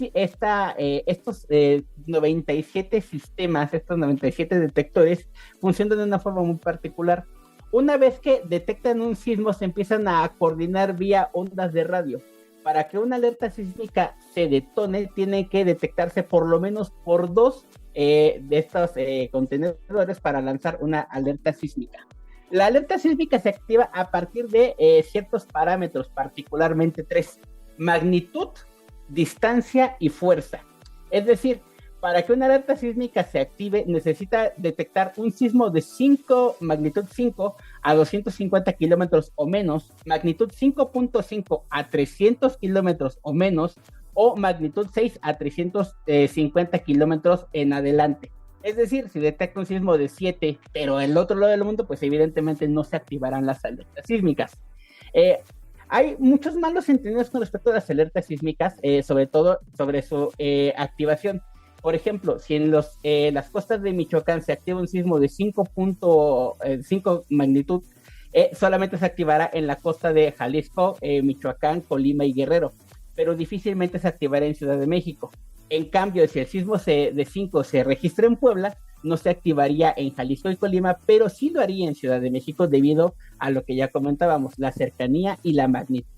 97 sistemas, estos 97 detectores funcionan de una forma muy particular. Una vez que detectan un sismo, se empiezan a coordinar vía ondas de radio. Para que una alerta sísmica se detone, tiene que detectarse por lo menos por 2 de estos contenedores para lanzar una alerta sísmica. La alerta sísmica se activa a partir de ciertos parámetros, particularmente 3: magnitud, distancia y fuerza. Es decir, para que una alerta sísmica se active, necesita detectar un sismo de magnitud 5 a 250 kilómetros o menos, magnitud 5.5 a 300 kilómetros o menos, o magnitud 6 a 350 kilómetros en adelante. Es decir, si detecta un sismo de 7, pero el otro lado del mundo, pues evidentemente no se activarán las alertas sísmicas. Hay muchos malos entendidos con respecto a las alertas sísmicas, sobre todo sobre su activación. Por ejemplo, si en las costas de Michoacán se activa un sismo de 5.5 magnitud, solamente se activará en la costa de Jalisco, Michoacán, Colima y Guerrero, pero difícilmente se activará en Ciudad de México. En cambio, si el sismo de 5 se registra en Puebla, no se activaría en Jalisco y Colima, pero sí lo haría en Ciudad de México debido a lo que ya comentábamos, la cercanía y la magnitud.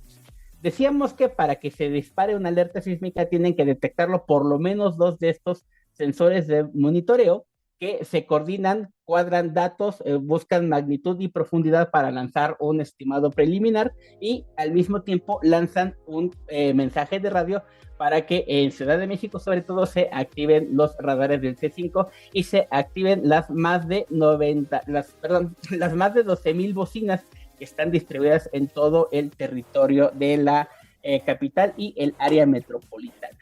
Decíamos que para que se dispare una alerta sísmica tienen que detectarlo por lo menos 2 de estos sensores de monitoreo que se coordinan, cuadran datos, buscan magnitud y profundidad para lanzar un estimado preliminar y al mismo tiempo lanzan un mensaje de radio para que en Ciudad de México sobre todo se activen los radares del C5 y se activen las más de 12,000 bocinas que están distribuidas en todo el territorio de la capital y el área metropolitana.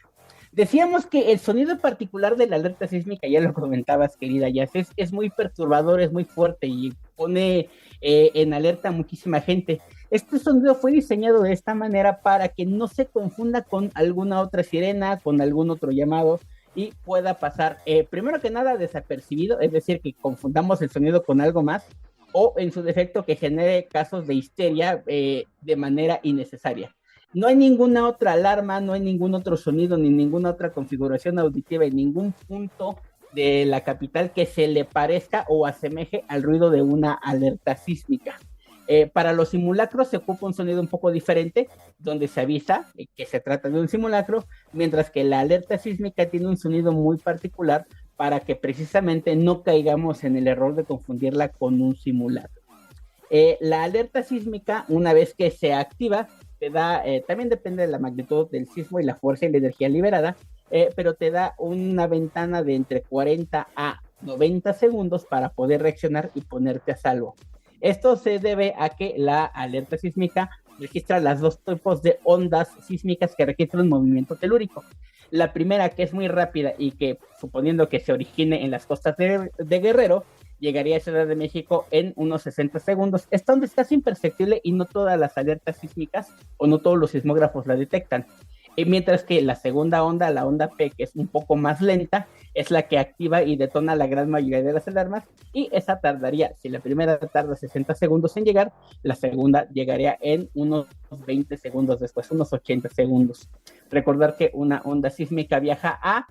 Decíamos que el sonido particular de la alerta sísmica, ya lo comentabas, querida Jazz, es muy perturbador, es muy fuerte y pone en alerta a muchísima gente. Este sonido fue diseñado de esta manera para que no se confunda con alguna otra sirena, con algún otro llamado, y pueda pasar, primero que nada, desapercibido, es decir, que confundamos el sonido con algo más, o en su defecto que genere casos de histeria de manera innecesaria. No hay ninguna otra alarma, no hay ningún otro sonido, ni ninguna otra configuración auditiva en ningún punto de la capital que se le parezca o asemeje al ruido de una alerta sísmica. Para los simulacros se ocupa un sonido un poco diferente, donde se avisa que se trata de un simulacro, mientras que la alerta sísmica tiene un sonido muy particular para que precisamente no caigamos en el error de confundirla con un simulacro. La alerta sísmica, una vez que se activa, te da, también depende de la magnitud del sismo y la fuerza y la energía liberada, pero te da una ventana de entre 40 a 90 segundos para poder reaccionar y ponerte a salvo. Esto se debe a que la alerta sísmica registra las dos tipos de ondas sísmicas que registran movimiento telúrico. La primera, que es muy rápida y que, suponiendo que se origine en las costas de Guerrero, llegaría a Ciudad de México en unos 60 segundos. Esta onda es casi imperceptible y no todas las alertas sísmicas o no todos los sismógrafos la detectan. Mientras que la segunda onda, la onda P, que es un poco más lenta, es la que activa y detona la gran mayoría de las alarmas, y esa tardaría, si la primera tarda 60 segundos en llegar, la segunda llegaría en unos 20 segundos después, unos 80 segundos. Recordar que una onda sísmica viaja a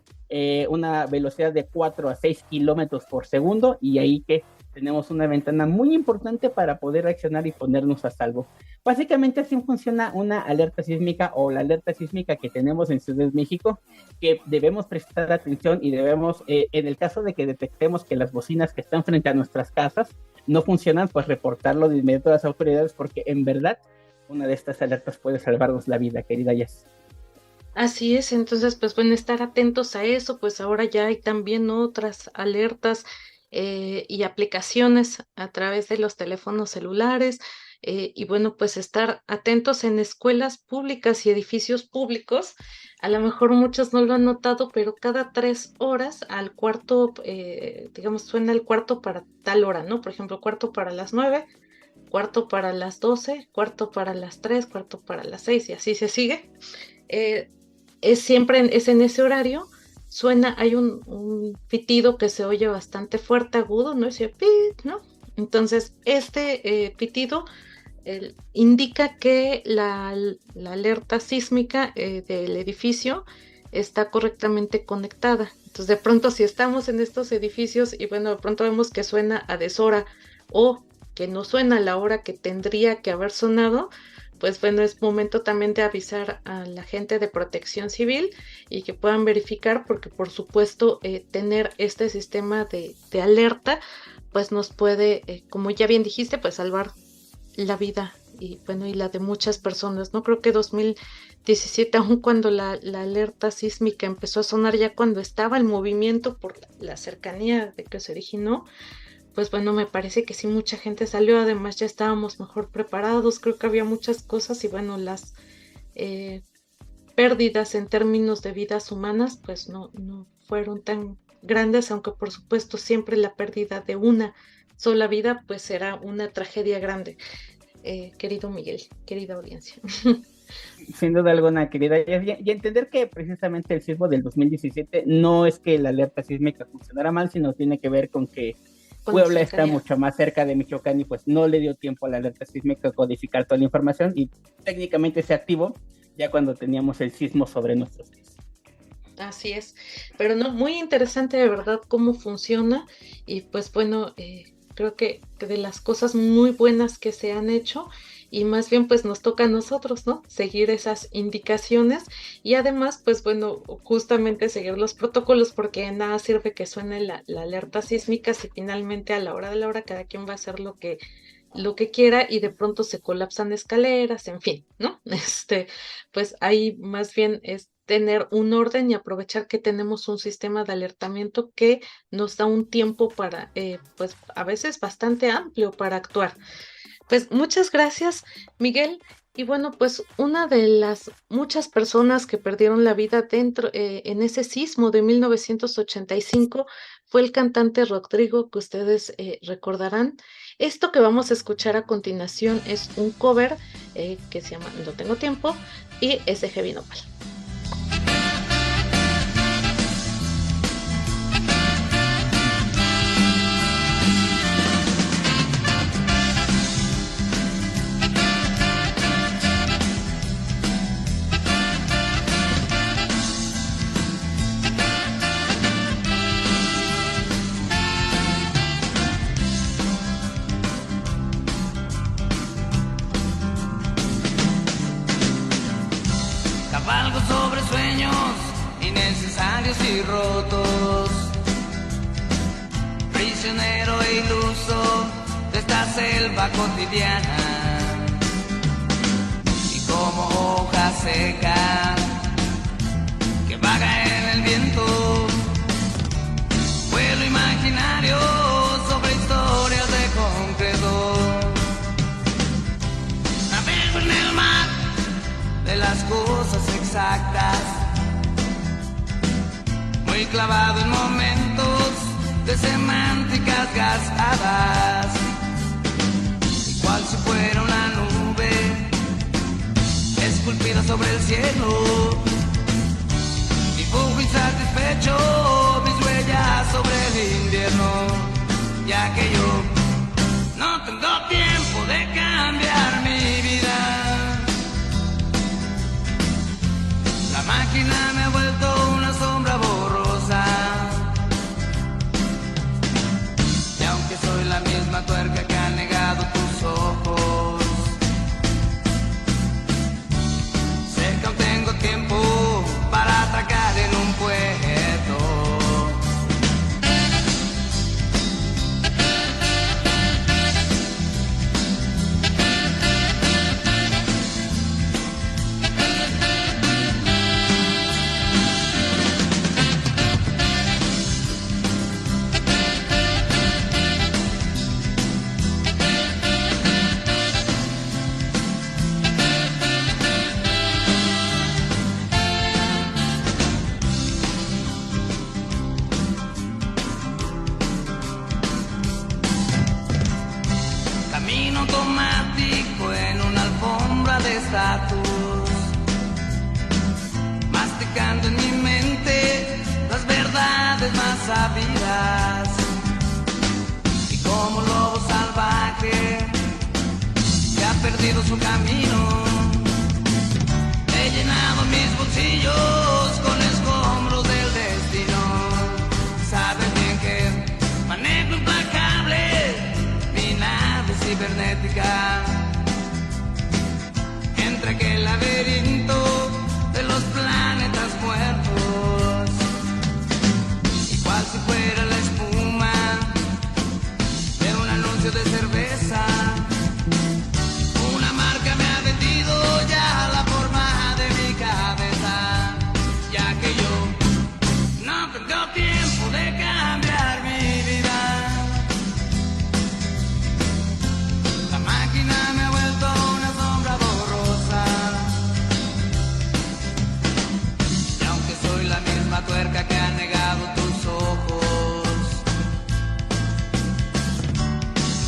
una velocidad de 4 a 6 kilómetros por segundo, y ahí que tenemos una ventana muy importante para poder reaccionar y ponernos a salvo. Básicamente así funciona una alerta sísmica, o la alerta sísmica que tenemos en Ciudad de México, que debemos prestar atención y debemos, en el caso de que detectemos que las bocinas que están frente a nuestras casas no funcionan, pues reportarlo de inmediato a las autoridades, porque en verdad una de estas alertas puede salvarnos la vida, querida Jess. Así es, entonces pues bueno, estar atentos a eso, pues ahora ya hay también otras alertas y aplicaciones a través de los teléfonos celulares, y bueno, pues estar atentos en escuelas públicas y edificios públicos. A lo mejor muchos no lo han notado, pero cada 3 horas al cuarto, digamos, suena el cuarto para tal hora, ¿no? Por ejemplo, cuarto para las 9, cuarto para las 12, cuarto para las 3, cuarto para las 6, y así se sigue. Siempre es en ese horario. Suena, hay un pitido que se oye bastante fuerte, agudo, ¿no? Ese pit, ¿no? Entonces, este pitido indica que la alerta sísmica del edificio está correctamente conectada. Entonces, de pronto, si estamos en estos edificios y bueno, de pronto vemos que suena a deshora o que no suena a la hora que tendría que haber sonado, pues bueno, es momento también de avisar a la gente de Protección Civil y que puedan verificar, porque por supuesto tener este sistema de alerta pues nos puede, como ya bien dijiste, pues salvar la vida y bueno, y la de muchas personas, ¿no? Creo que 2017, aun cuando la alerta sísmica empezó a sonar, ya cuando estaba el movimiento por la cercanía de que se originó, pues bueno, me parece que sí, mucha gente salió, además ya estábamos mejor preparados, creo que había muchas cosas y bueno, las pérdidas en términos de vidas humanas pues no fueron tan grandes, aunque por supuesto siempre la pérdida de una sola vida pues será una tragedia grande, querido Miguel, querida audiencia. Sin duda alguna, querida, y entender que precisamente el sismo del 2017 no es que la alerta sísmica funcionara mal, sino tiene que ver con que Puebla está mucho más cerca de Michoacán y pues no le dio tiempo a la alerta sísmica a codificar toda la información, y técnicamente se activó ya cuando teníamos el sismo sobre nuestros pies. Así es, pero no, muy interesante de verdad cómo funciona, y pues bueno, creo que de las cosas muy buenas que se han hecho, y más bien pues nos toca a nosotros, ¿no? Seguir esas indicaciones y además pues bueno, justamente seguir los protocolos, porque de nada sirve que suene la alerta sísmica si finalmente a la hora cada quien va a hacer lo que quiera y de pronto se colapsan escaleras, en fin, ¿no? Pues ahí más bien es tener un orden y aprovechar que tenemos un sistema de alertamiento que nos da un tiempo para, pues a veces bastante amplio para actuar. Pues muchas gracias, Miguel. Y bueno, pues una de las muchas personas que perdieron la vida en ese sismo de 1985 fue el cantante Rodrigo, que ustedes recordarán. Esto que vamos a escuchar a continuación es un cover que se llama No Tengo Tiempo y es de Heavy Nopal. Cabalgo sobre sueños innecesarios y rotos, prisionero e iluso de esta selva cotidiana, y como hoja seca que vaga en el viento, vuelo imaginario sobre historias de concreto. Navego en el mar de las cosas exactas, muy clavado en momentos de semánticas gastadas, y cual si fuera una nube esculpida sobre el cielo, dibujo insatisfecho mis huellas sobre el invierno, ya que yo no tengo tiempo de cambiar mi vida. La máquina me ha vuelto una sombra borrosa, y aunque soy la misma tuerca que ha negado tus ojos, sé que aún tengo tiempo para atracar en un puerto. Camino automático en una alfombra de estatus, masticando en mi mente las verdades más sabidas, y como lobo salvaje que ha perdido su camino, he llenado mis bolsillos con escombros del destino. Sabes bien que manejo implacable mi nave cibernética entre aquel laberinto de los planetas muertos, y cual si fuera la espuma de un anuncio de cerveza, una marca me ha vendido ya la forma de mi cabeza, ya que yo no tengo tiempo de cambiar mi vida. La máquina me ha vuelto una sombra borrosa, y aunque soy la misma tuerca que ha negado tus ojos,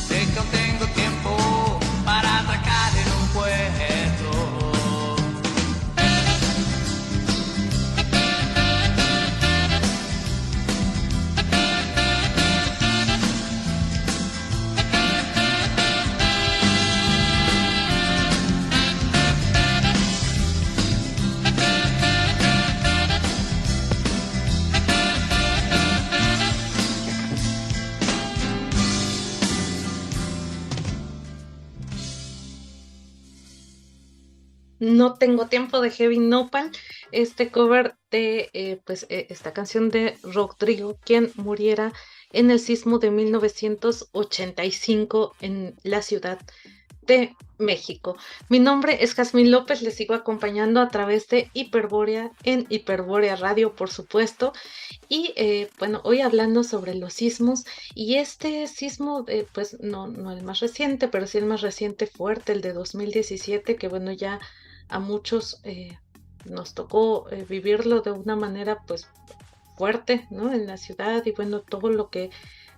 sé que aún tengo tiempo para atracar en un puerto. No Tengo Tiempo de Heavy Nopal, este cover de esta canción de Rodrigo, quien muriera en el sismo de 1985 en la ciudad de México. Mi nombre es Jazmín López, les sigo acompañando a través de Hiperbórea en Hiperbórea Radio, por supuesto. Y bueno, hoy hablando sobre los sismos, y este sismo, pues no el más reciente, pero sí el más reciente fuerte, el de 2017, que bueno, ya a muchos nos tocó vivirlo de una manera pues fuerte, ¿no? En la ciudad, y bueno, todo lo que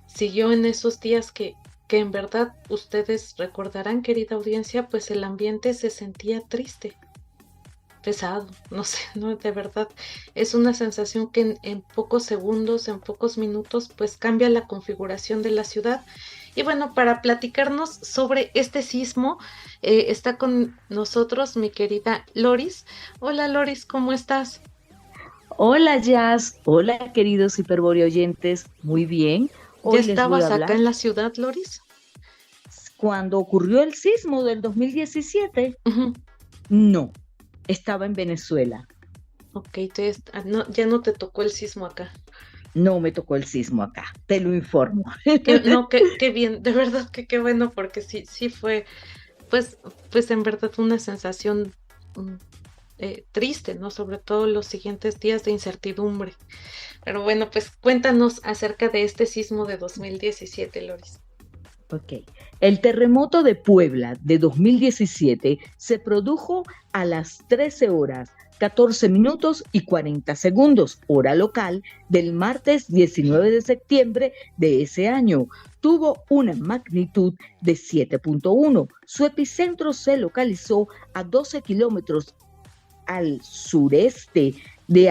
siguió en esos días que en verdad ustedes recordarán, querida audiencia, pues el ambiente se sentía triste, pesado, no sé, no, de verdad es una sensación que en pocos segundos, en pocos minutos, pues cambia la configuración de la ciudad. Y bueno, para platicarnos sobre este sismo, está con nosotros mi querida Loris. Hola Loris, ¿cómo estás? Hola Jazz, hola queridos Hiperbórea oyentes, muy bien. ¿Ya estabas acá en la ciudad, Loris? Cuando ocurrió el sismo del 2017, no, estaba en Venezuela. Ok, entonces ya no te tocó el sismo acá. No me tocó el sismo acá, te lo informo. Qué bien, de verdad que qué bueno, porque sí fue, pues en verdad una sensación triste, ¿no? Sobre todo los siguientes días de incertidumbre. Pero bueno, pues cuéntanos acerca de este sismo de 2017, Loris. Ok. El terremoto de Puebla de 2017 se produjo a las 13 horas, 14 minutos y 40 segundos, hora local, del martes 19 de septiembre de ese año. Tuvo una magnitud de 7.1. Su epicentro se localizó a 12 kilómetros al sureste de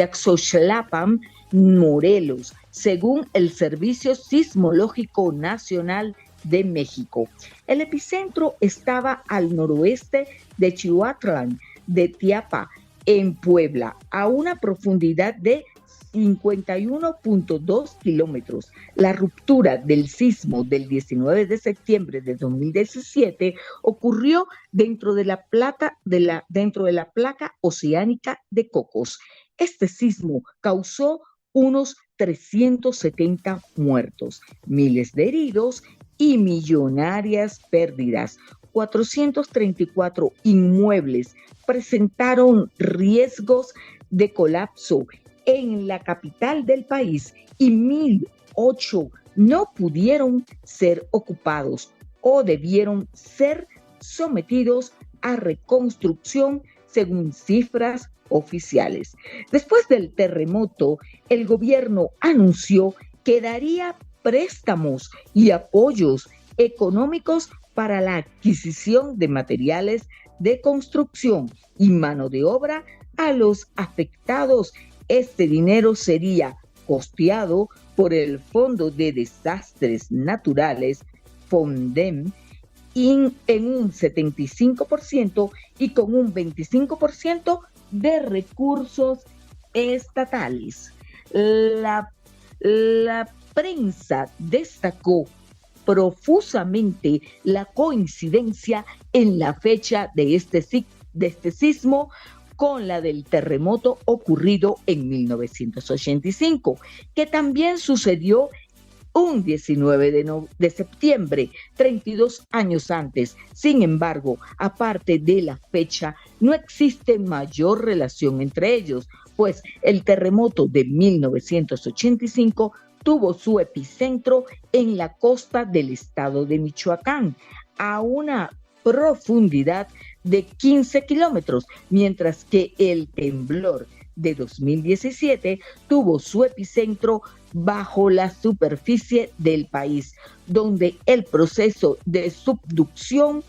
Axoxlapan, Morelos, según el Servicio Sismológico Nacional de México. El epicentro estaba al noroeste de Chihuatlán de Tiapa, en Puebla, a una profundidad de 51.2 kilómetros. La ruptura del sismo del 19 de septiembre de 2017 ocurrió dentro de la placa oceánica de Cocos. Este sismo causó unos 370 muertos, miles de heridos y millonarias pérdidas. 434 inmuebles presentaron riesgos de colapso en la capital del país y 1,008 no pudieron ser ocupados o debieron ser sometidos a reconstrucción según cifras oficiales. Después del terremoto, el gobierno anunció que daría préstamos y apoyos económicos para la adquisición de materiales de construcción y mano de obra a los afectados. Este dinero sería costeado por el Fondo de Desastres Naturales, FONDEM, en un 75% y con un 25% de recursos estatales. La prensa destacó profusamente la coincidencia en la fecha de este sismo con la del terremoto ocurrido en 1985, que también sucedió un 19 de septiembre, 32 años antes. Sin embargo, aparte de la fecha, no existe mayor relación entre ellos, pues el terremoto de 1985 tuvo su epicentro en la costa del estado de Michoacán, a una profundidad de 15 kilómetros, mientras que el temblor de 2017 tuvo su epicentro bajo la superficie del país, donde el proceso de subducción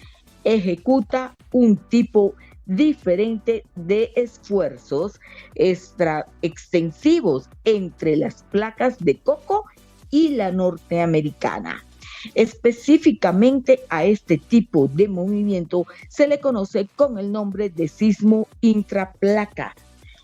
ejecuta un tipo diferente de esfuerzos extensivos entre las placas de Coco y la norteamericana. Específicamente a este tipo de movimiento se le conoce con el nombre de sismo intraplaca.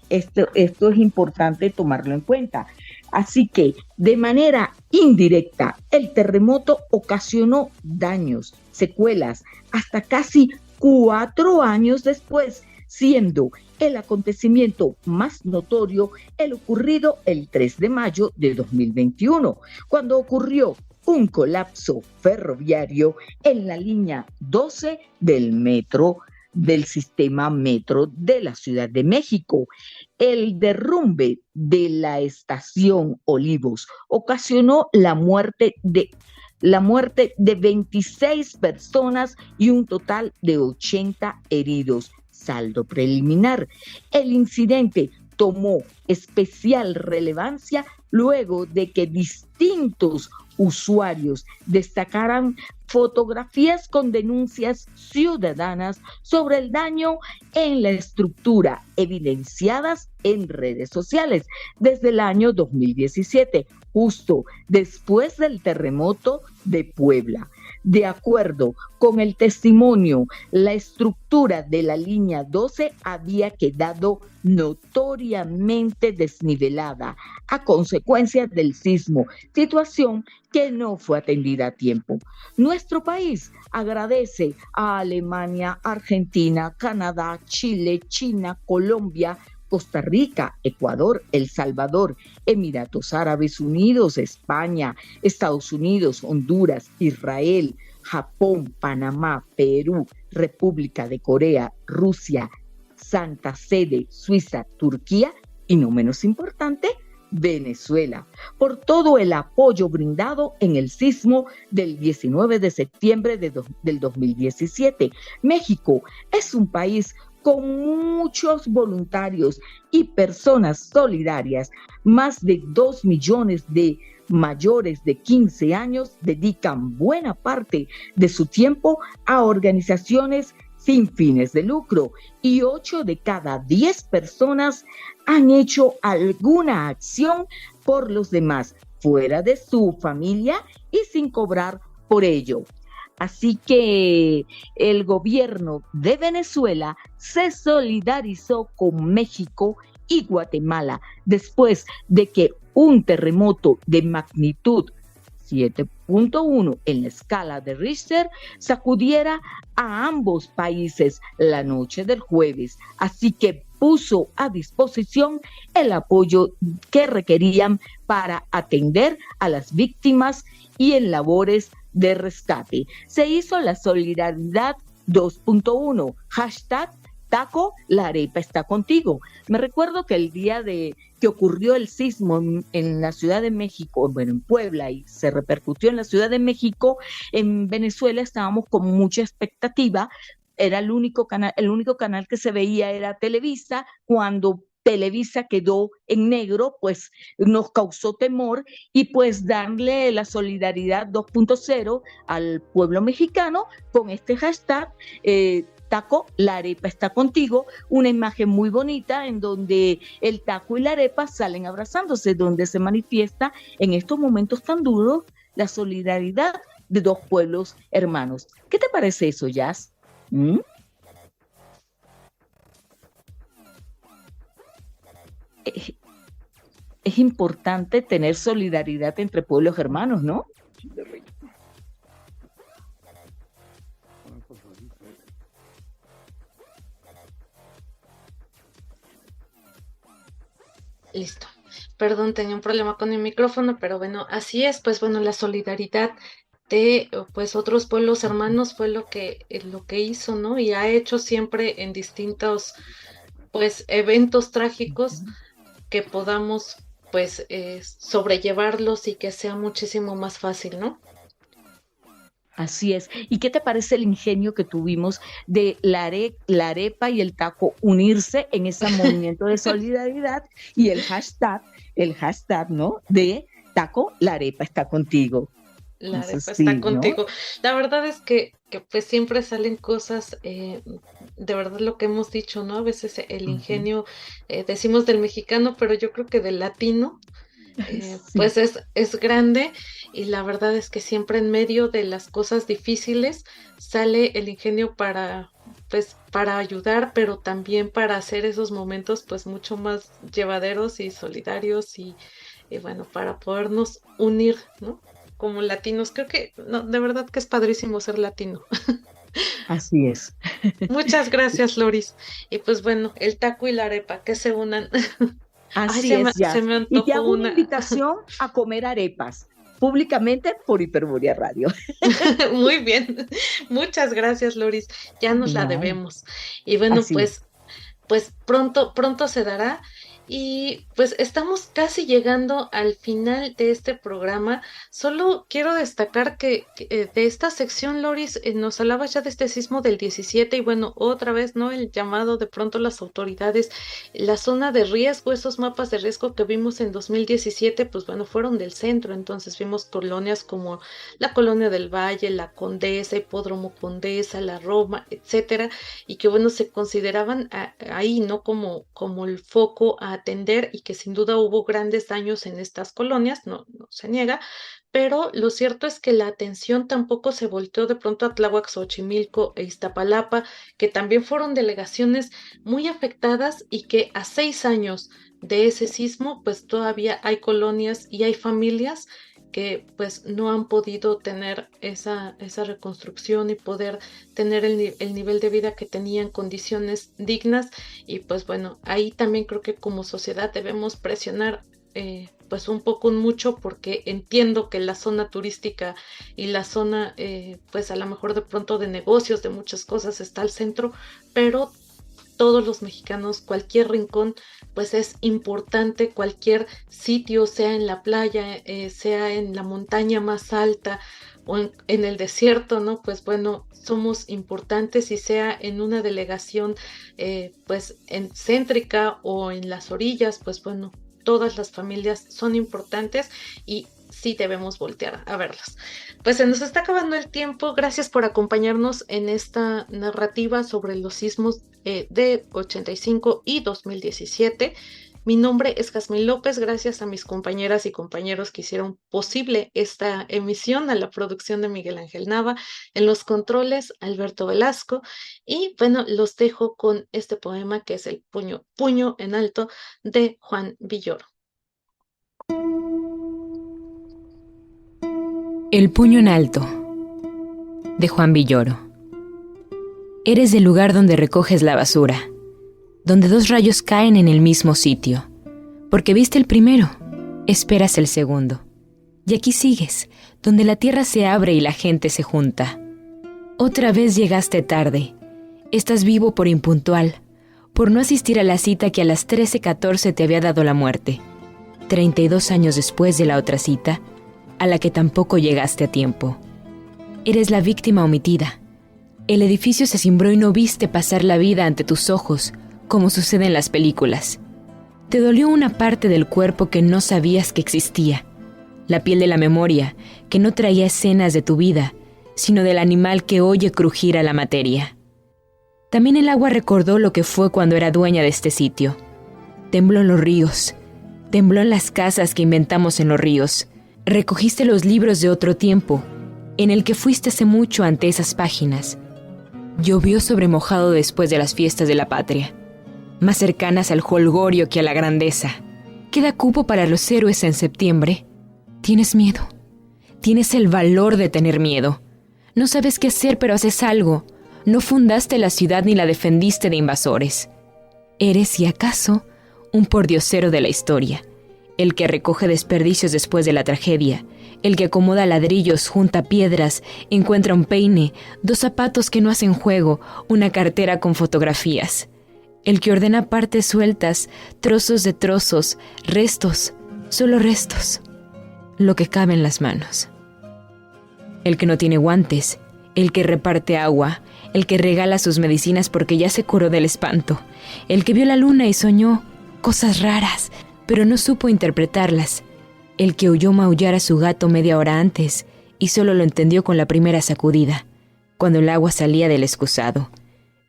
Esto es importante tomarlo en cuenta. Así que, de manera indirecta, el terremoto ocasionó daños, secuelas, hasta casi 4 años después, siendo el acontecimiento más notorio el ocurrido el 3 de mayo de 2021, cuando ocurrió un colapso ferroviario en la línea 12 del metro del sistema metro de la Ciudad de México. El derrumbe de la estación Olivos ocasionó la muerte de 26 personas y un total de 80 heridos. Saldo preliminar. El incidente tomó especial relevancia luego de que distintos usuarios destacaran fotografías con denuncias ciudadanas sobre el daño en la estructura evidenciadas en redes sociales desde el año 2017, justo después del terremoto de Puebla. De acuerdo con el testimonio, la estructura de la línea 12 había quedado notoriamente desnivelada a consecuencia del sismo, situación que no fue atendida a tiempo. Nuestro país agradece a Alemania, Argentina, Canadá, Chile, China, Colombia, Costa Rica, Ecuador, El Salvador, Emiratos Árabes Unidos, España, Estados Unidos, Honduras, Israel, Japón, Panamá, Perú, República de Corea, Rusia, Santa Sede, Suiza, Turquía y, no menos importante, Venezuela, por todo el apoyo brindado en el sismo del 19 de septiembre del 2017. México es un país con muchos voluntarios y personas solidarias. Más de 2 millones de mayores de 15 años dedican buena parte de su tiempo a organizaciones sin fines de lucro y 8 de cada 10 personas han hecho alguna acción por los demás fuera de su familia y sin cobrar por ello. Así que el gobierno de Venezuela se solidarizó con México y Guatemala después de que un terremoto de magnitud 7.1 en la escala de Richter sacudiera a ambos países la noche del jueves. Así que puso a disposición el apoyo que requerían para atender a las víctimas y en labores de rescate. Se hizo la solidaridad 2.1, hashtag Taco, la arepa está contigo. Me recuerdo que el día de que ocurrió el sismo en la Ciudad de México, bueno, en Puebla, y se repercutió en la Ciudad de México, en Venezuela estábamos con mucha expectativa. Era el único canal que se veía era Televisa. Cuando Televisa quedó en negro, pues nos causó temor y pues darle la solidaridad 2.0 al pueblo mexicano con este hashtag Taco, la arepa está contigo, una imagen muy bonita en donde el taco y la arepa salen abrazándose, donde se manifiesta en estos momentos tan duros la solidaridad de dos pueblos hermanos. ¿Qué te parece eso, Jazz? Es importante tener solidaridad entre pueblos hermanos, ¿no? Listo. Perdón, tenía un problema con mi micrófono, pero bueno, así es. Pues bueno, la solidaridad de pues otros pueblos hermanos fue lo que hizo, ¿no? Y ha hecho siempre en distintos pues eventos trágicos que podamos pues sobrellevarlos y que sea muchísimo más fácil, ¿no? Así es. ¿Y qué te parece el ingenio que tuvimos de la arepa y el taco unirse en ese movimiento de solidaridad y el hashtag, ¿no? De taco, la arepa está contigo. La arepa está contigo. La verdad es que pues siempre salen cosas, de verdad lo que hemos dicho, ¿no? A veces el ingenio, decimos del mexicano, pero yo creo que del latino, pues es grande, y la verdad es que siempre en medio de las cosas difíciles sale el ingenio para ayudar, pero también para hacer esos momentos pues mucho más llevaderos y solidarios y bueno, para podernos unir, ¿no? Como latinos. Creo que, no, de verdad que es padrísimo ser latino. Así es. Muchas gracias, Loris. Y pues bueno, el taco y la arepa, que se unan. Así es, ya. Se me Y te antojó hago una una. invitación a comer arepas públicamente por Hiperbórea Radio. Muy bien. Muchas gracias, Loris. Ya nos la No, debemos. Y bueno, así es. pues pronto se dará. Y pues estamos casi llegando al final de este programa. Solo quiero destacar que de esta sección, Loris, nos hablabas ya de este sismo del 17 y bueno, otra vez, ¿no? El llamado de pronto a las autoridades, la zona de riesgo, esos mapas de riesgo que vimos en 2017, pues bueno, fueron del centro. Entonces vimos colonias como la Colonia del Valle, la Condesa, Hipódromo Condesa, la Roma, etcétera, y que bueno, se consideraban ahí, ¿no? Como el foco a atender y que sin duda hubo grandes daños en estas colonias, no se niega, pero lo cierto es que la atención tampoco se volteó de pronto a Tláhuac, Xochimilco e Iztapalapa, que también fueron delegaciones muy afectadas y que a 6 años de ese sismo, pues todavía hay colonias y hay familias que pues no han podido tener esa reconstrucción y poder tener el nivel de vida que tenían, condiciones dignas. Y pues bueno, ahí también creo que como sociedad debemos presionar pues un poco mucho, porque entiendo que la zona turística y la zona pues a lo mejor de pronto de negocios, de muchas cosas está al centro, pero todos los mexicanos, cualquier rincón, pues es importante, cualquier sitio, sea en la playa, sea en la montaña más alta o en el desierto, ¿no? Pues bueno, somos importantes, y sea en una delegación pues céntrica o en las orillas, pues bueno, todas las familias son importantes y sí debemos voltear a verlas. Pues se nos está acabando el tiempo. Gracias por acompañarnos en esta narrativa sobre los sismos de 85 y 2017. Mi nombre es Jazmín López, gracias a mis compañeras y compañeros que hicieron posible esta emisión, a la producción de Miguel Ángel Nava, en los controles Alberto Velasco, y bueno, los dejo con este poema que es el Puño en Alto de Juan Villoro. El puño en alto, de Juan Villoro. Eres el lugar donde recoges la basura, donde 2 rayos caen en el mismo sitio. Porque viste el primero, esperas el segundo. Y aquí sigues, donde la tierra se abre y la gente se junta. Otra vez llegaste tarde. Estás vivo por impuntual, por no asistir a la cita que a las 13:14 te había dado la muerte. 32 años después de la otra cita, a la que tampoco llegaste a tiempo. Eres la víctima omitida. El edificio se cimbró y no viste pasar la vida ante tus ojos, como sucede en las películas. Te dolió una parte del cuerpo que no sabías que existía, la piel de la memoria, que no traía escenas de tu vida, sino del animal que oye crujir a la materia. También el agua recordó lo que fue cuando era dueña de este sitio. Tembló en los ríos, tembló en las casas que inventamos en los ríos. Recogiste los libros de otro tiempo, en el que fuiste hace mucho ante esas páginas. Llovió sobre mojado después de las fiestas de la patria, más cercanas al jolgorio que a la grandeza. ¿Queda cupo para los héroes en septiembre? Tienes miedo. Tienes el valor de tener miedo. No sabes qué hacer, pero haces algo. No fundaste la ciudad ni la defendiste de invasores. Eres, si acaso, un pordiosero de la historia. El que recoge desperdicios después de la tragedia, el que acomoda ladrillos, junta piedras, encuentra un peine, 2 zapatos que no hacen juego, una cartera con fotografías. El que ordena partes sueltas, trozos de trozos, restos, solo restos, lo que cabe en las manos. El que no tiene guantes, el que reparte agua, el que regala sus medicinas porque ya se curó del espanto, el que vio la luna y soñó cosas raras, pero no supo interpretarlas, el que oyó maullar a su gato media hora antes y solo lo entendió con la primera sacudida, cuando el agua salía del excusado,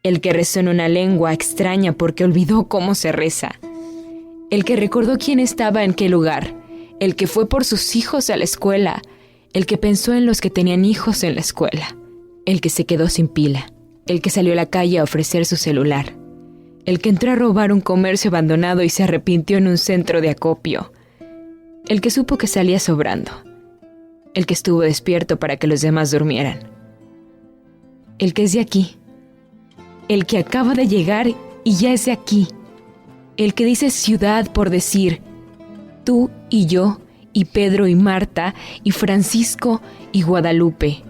el que rezó en una lengua extraña porque olvidó cómo se reza, el que recordó quién estaba en qué lugar, el que fue por sus hijos a la escuela, el que pensó en los que tenían hijos en la escuela, el que se quedó sin pila, el que salió a la calle a ofrecer su celular, el que entró a robar un comercio abandonado y se arrepintió en un centro de acopio, el que supo que salía sobrando, el que estuvo despierto para que los demás durmieran, el que es de aquí, el que acaba de llegar y ya es de aquí, el que dice ciudad por decir, tú y yo, y Pedro y Marta, y Francisco y Guadalupe,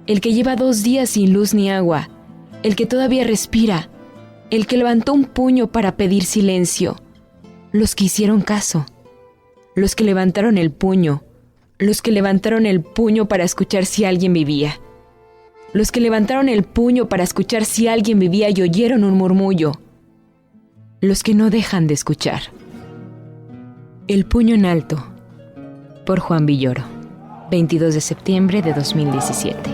el que lleva 2 días sin luz ni agua, el que todavía respira, el que levantó un puño para pedir silencio, los que hicieron caso, los que levantaron el puño, los que levantaron el puño para escuchar si alguien vivía, los que levantaron el puño para escuchar si alguien vivía y oyeron un murmullo, los que no dejan de escuchar. El puño en alto, por Juan Villoro, 22 de septiembre de 2017.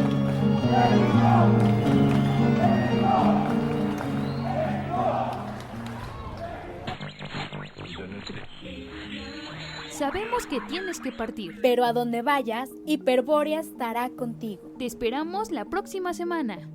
Sabemos que tienes que partir, pero a donde vayas, Hiperbórea estará contigo. Te esperamos la próxima semana.